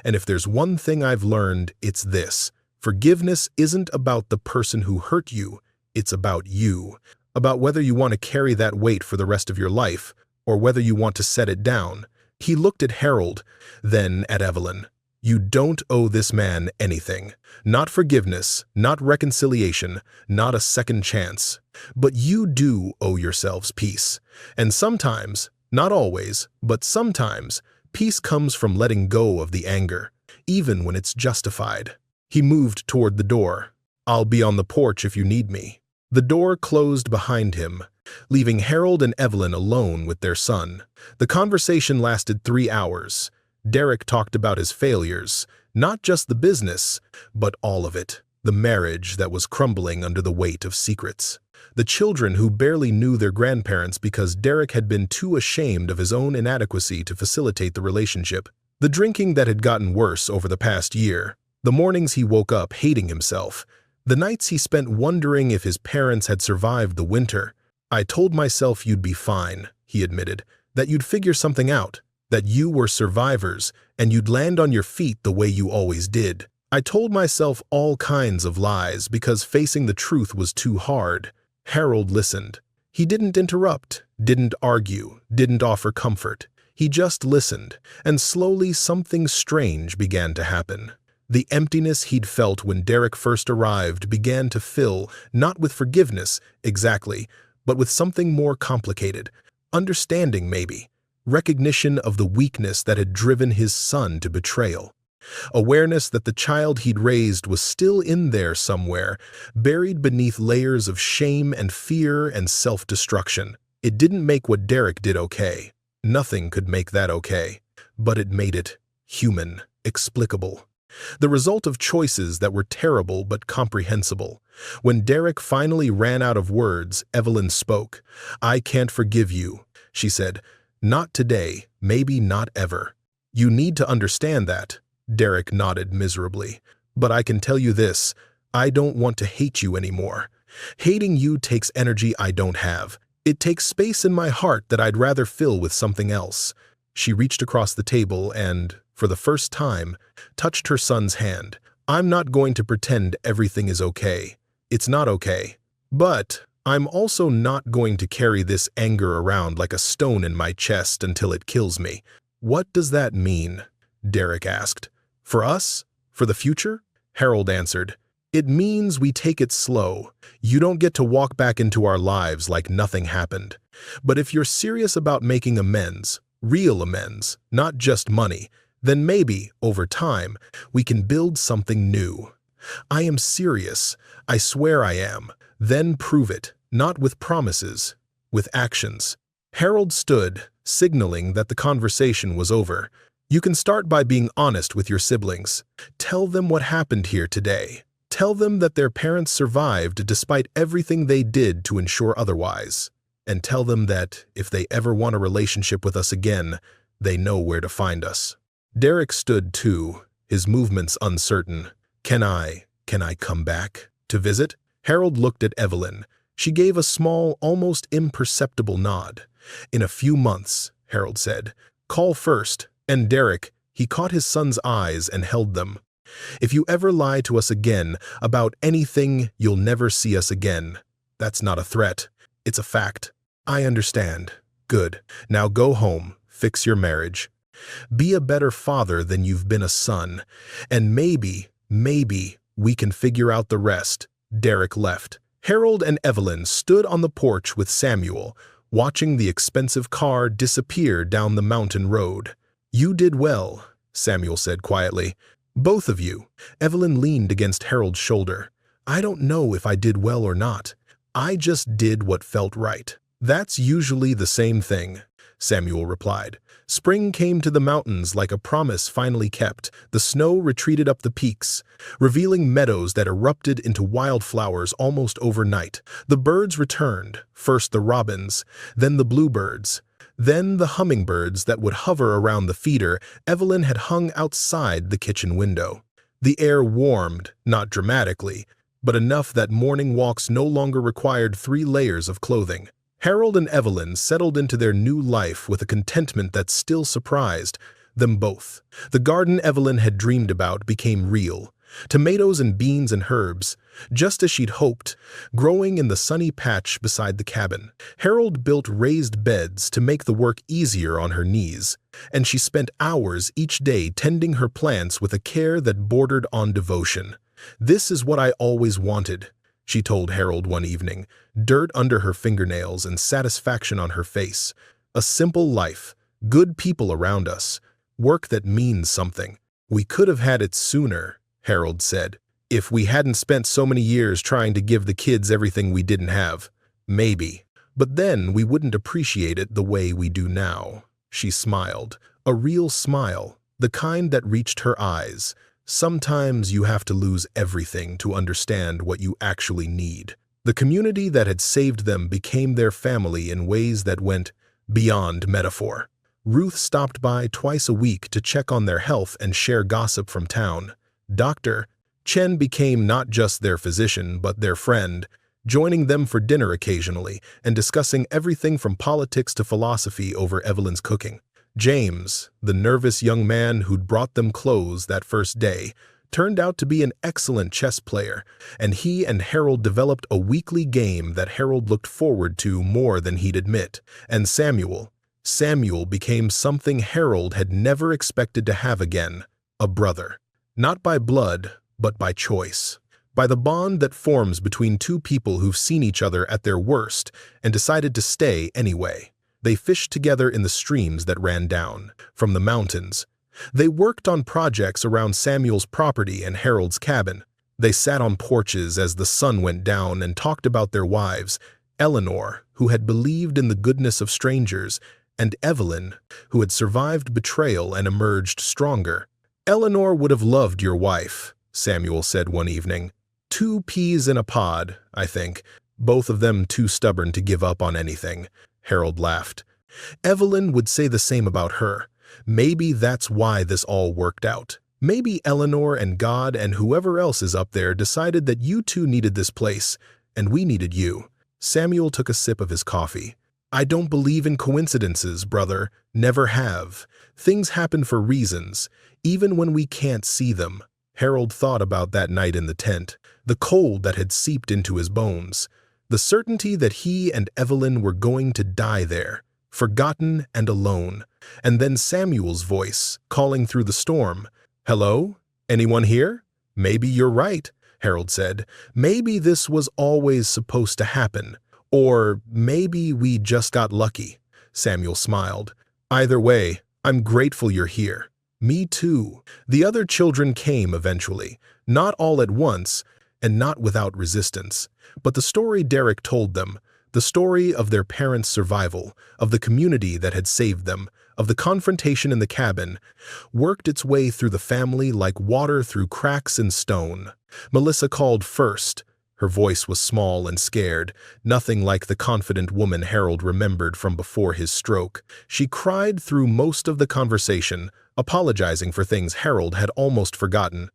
And if there's one thing I've learned, it's this. Forgiveness isn't about the person who hurt you, it's about you. About whether you want to carry that weight for the rest of your life, or whether you want to set it down. He looked at Harold, then at Evelyn. You don't owe this man anything. Not forgiveness, not reconciliation, not a second chance. But you do owe yourselves peace. And sometimes, not always, but sometimes, peace comes from letting go of the anger, even when it's justified. He moved toward the door. I'll be on the porch if you need me. The door closed behind him, leaving Harold and Evelyn alone with their son. The conversation lasted 3 hours. Derek talked about his failures, not just the business, but all of it. The marriage that was crumbling under the weight of secrets. The children who barely knew their grandparents because Derek had been too ashamed of his own inadequacy to facilitate the relationship. The drinking that had gotten worse over the past year. The mornings he woke up hating himself. The nights he spent wondering if his parents had survived the winter. I told myself you'd be fine, he admitted, that you'd figure something out, that you were survivors, and you'd land on your feet the way you always did. I told myself all kinds of lies because facing the truth was too hard. Harold listened. He didn't interrupt, didn't argue, didn't offer comfort. He just listened, and slowly something strange began to happen. The emptiness he'd felt when Derek first arrived began to fill, not with forgiveness, exactly, but with something more complicated. Understanding, maybe. Recognition of the weakness that had driven his son to betrayal. Awareness that the child he'd raised was still in there somewhere, buried beneath layers of shame and fear and self-destruction. It didn't make what Derek did okay. Nothing could make that okay. But it made it human, explicable. The result of choices that were terrible but comprehensible. When Derek finally ran out of words, Evelyn spoke. I can't forgive you, she said. Not today, maybe not ever. You need to understand that. Derek nodded miserably. But I can tell you this, I don't want to hate you anymore. Hating you takes energy I don't have. It takes space in my heart that I'd rather fill with something else. She reached across the table and, for the first time, touched her son's hand. I'm not going to pretend everything is okay. It's not okay. But I'm also not going to carry this anger around like a stone in my chest until it kills me." "What does that mean?" Derek asked. "For us? For the future?" Harold answered. "It means we take it slow. You don't get to walk back into our lives like nothing happened. But if you're serious about making amends, real amends, not just money, then maybe, over time, we can build something new." "I am serious. I swear I am. Then prove it, not with promises, with actions." Harold stood, signaling that the conversation was over. "You can start by being honest with your siblings. Tell them what happened here today. Tell them that their parents survived despite everything they did to ensure otherwise. And tell them that, if they ever want a relationship with us again, they know where to find us." Derek stood too, his movements uncertain. Can I come back to visit?" Harold looked at Evelyn. She gave a small, almost imperceptible nod. "In a few months," Harold said. "Call first." And Derek, he caught his son's eyes and held them. "If you ever lie to us again about anything, you'll never see us again. That's not a threat. It's a fact." "I understand." "Good. Now go home. Fix your marriage. Be a better father than you've been a son. And maybe we can figure out the rest." Derek left. Harold and Evelyn stood on the porch with Samuel, watching the expensive car disappear down the mountain road. "You did well," Samuel said quietly. "Both of you." Evelyn leaned against Harold's shoulder. "I don't know if I did well or not. I just did what felt right." "That's usually the same thing," Samuel replied. Spring came to the mountains like a promise finally kept. The snow retreated up the peaks, revealing meadows that erupted into wildflowers almost overnight. The birds returned, first the robins, then the bluebirds, then the hummingbirds that would hover around the feeder Evelyn had hung outside the kitchen window. The air warmed, not dramatically, but enough that morning walks no longer required 3 layers of clothing. Harold and Evelyn settled into their new life with a contentment that still surprised them both. The garden Evelyn had dreamed about became real. Tomatoes and beans and herbs, just as she'd hoped, growing in the sunny patch beside the cabin. Harold built raised beds to make the work easier on her knees, and she spent hours each day tending her plants with a care that bordered on devotion. "This is what I always wanted," she told Harold one evening, dirt under her fingernails and satisfaction on her face. "A simple life, good people around us, work that means something." "We could have had it sooner," Harold said. "If we hadn't spent so many years trying to give the kids everything we didn't have. Maybe. But then we wouldn't appreciate it the way we do now." She smiled, a real smile, the kind that reached her eyes. "Sometimes you have to lose everything to understand what you actually need." The community that had saved them became their family in ways that went beyond metaphor. Ruth stopped by twice a week to check on their health and share gossip from town. Dr. Chen became not just their physician but their friend, joining them for dinner occasionally and discussing everything from politics to philosophy over Evelyn's cooking. James, the nervous young man who'd brought them clothes that first day, turned out to be an excellent chess player, and he and Harold developed a weekly game that Harold looked forward to more than he'd admit. And Samuel became something Harold had never expected to have again, a brother. Not by blood, but by choice. By the bond that forms between two people who've seen each other at their worst and decided to stay anyway. They fished together in the streams that ran down from the mountains. They worked on projects around Samuel's property and Harold's cabin. They sat on porches as the sun went down and talked about their wives, Eleanor, who had believed in the goodness of strangers, and Evelyn, who had survived betrayal and emerged stronger. "Eleanor would have loved your wife," Samuel said one evening. "2 peas in a pod, I think. Both of them too stubborn to give up on anything." Harold laughed. "Evelyn would say the same about her. Maybe that's why this all worked out. Maybe Eleanor and God and whoever else is up there decided that you two needed this place, and we needed you." Samuel took a sip of his coffee. "I don't believe in coincidences, brother. Never have. Things happen for reasons, even when we can't see them." Harold thought about that night in the tent, the cold that had seeped into his bones. The certainty that he and Evelyn were going to die there, forgotten and alone. And then Samuel's voice, calling through the storm. "Hello? Anyone here?" "Maybe you're right," Harold said. "Maybe this was always supposed to happen. Or maybe we just got lucky." Samuel smiled. "Either way, I'm grateful you're here." "Me too." The other children came eventually, not all at once, and not without resistance. But the story Derek told them, the story of their parents' survival, of the community that had saved them, of the confrontation in the cabin, worked its way through the family like water through cracks in stone. Melissa called first. Her voice was small and scared, nothing like the confident woman Harold remembered from before his stroke. She cried through most of the conversation, apologizing for things Harold had almost forgotten,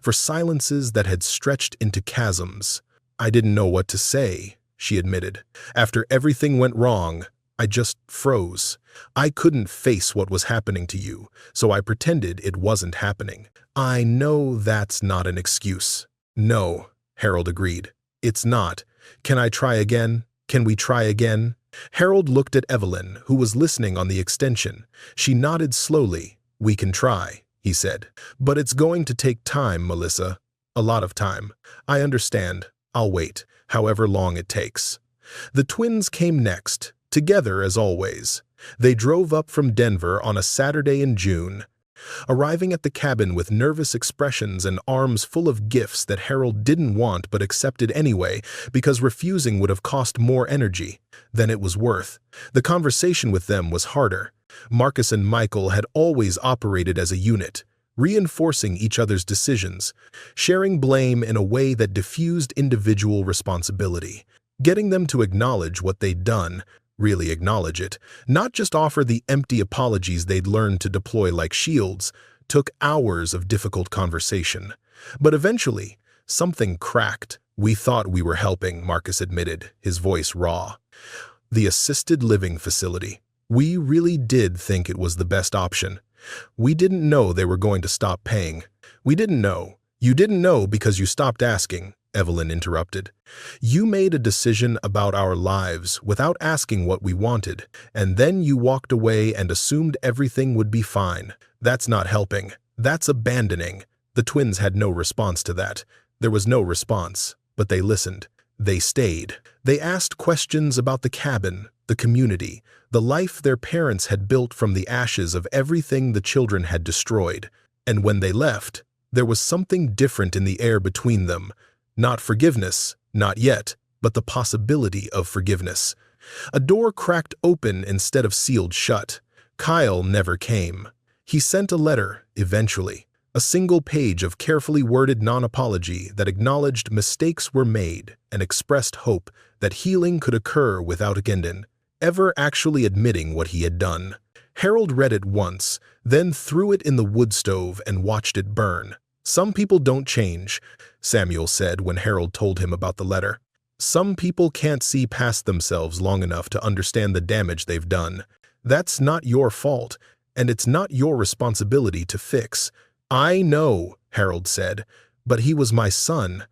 for silences that had stretched into chasms. "I didn't know what to say," she admitted. "After everything went wrong, I just froze. I couldn't face what was happening to you, so I pretended it wasn't happening." "I know that's not an excuse." "No," Harold agreed. "It's not. Can I try again? Can we try again?" Harold looked at Evelyn, who was listening on the extension. She nodded slowly. "We can try," he said. "But it's going to take time, Melissa. A lot of time. I understand. I'll wait, however long it takes." The twins came next, together as always. They drove up from Denver on a Saturday in June, arriving at the cabin with nervous expressions and arms full of gifts that Harold didn't want but accepted anyway because refusing would have cost more energy than it was worth. The conversation with them was harder. Marcus and Michael had always operated as a unit, reinforcing each other's decisions, sharing blame in a way that diffused individual responsibility. Getting them to acknowledge what they'd done, really acknowledge it, not just offer the empty apologies they'd learned to deploy like shields, took hours of difficult conversation. But eventually, something cracked. "We thought we were helping," Marcus admitted, his voice raw. "The assisted living facility. We really did think it was the best option. We didn't know they were going to stop paying." "We didn't know. You didn't know because you stopped asking," Evelyn interrupted. "You made a decision about our lives without asking what we wanted, and then you walked away and assumed everything would be fine. That's not helping. That's abandoning." The twins had no response to that. There was no response, but they listened. They stayed. They asked questions about the cabin, the community, the life their parents had built from the ashes of everything the children had destroyed. And when they left, there was something different in the air between them. Not forgiveness, not yet, but the possibility of forgiveness. A door cracked open instead of sealed shut. Kyle never came. He sent a letter, eventually. A single page of carefully worded non-apology that acknowledged mistakes were made and expressed hope that healing could occur without Gendon ever actually admitting what he had done. Harold read it once, then threw it in the wood stove and watched it burn. "Some people don't change," Samuel said when Harold told him about the letter. "Some people can't see past themselves long enough to understand the damage they've done. That's not your fault, and it's not your responsibility to fix." "I know," Harold said, "but he was my son.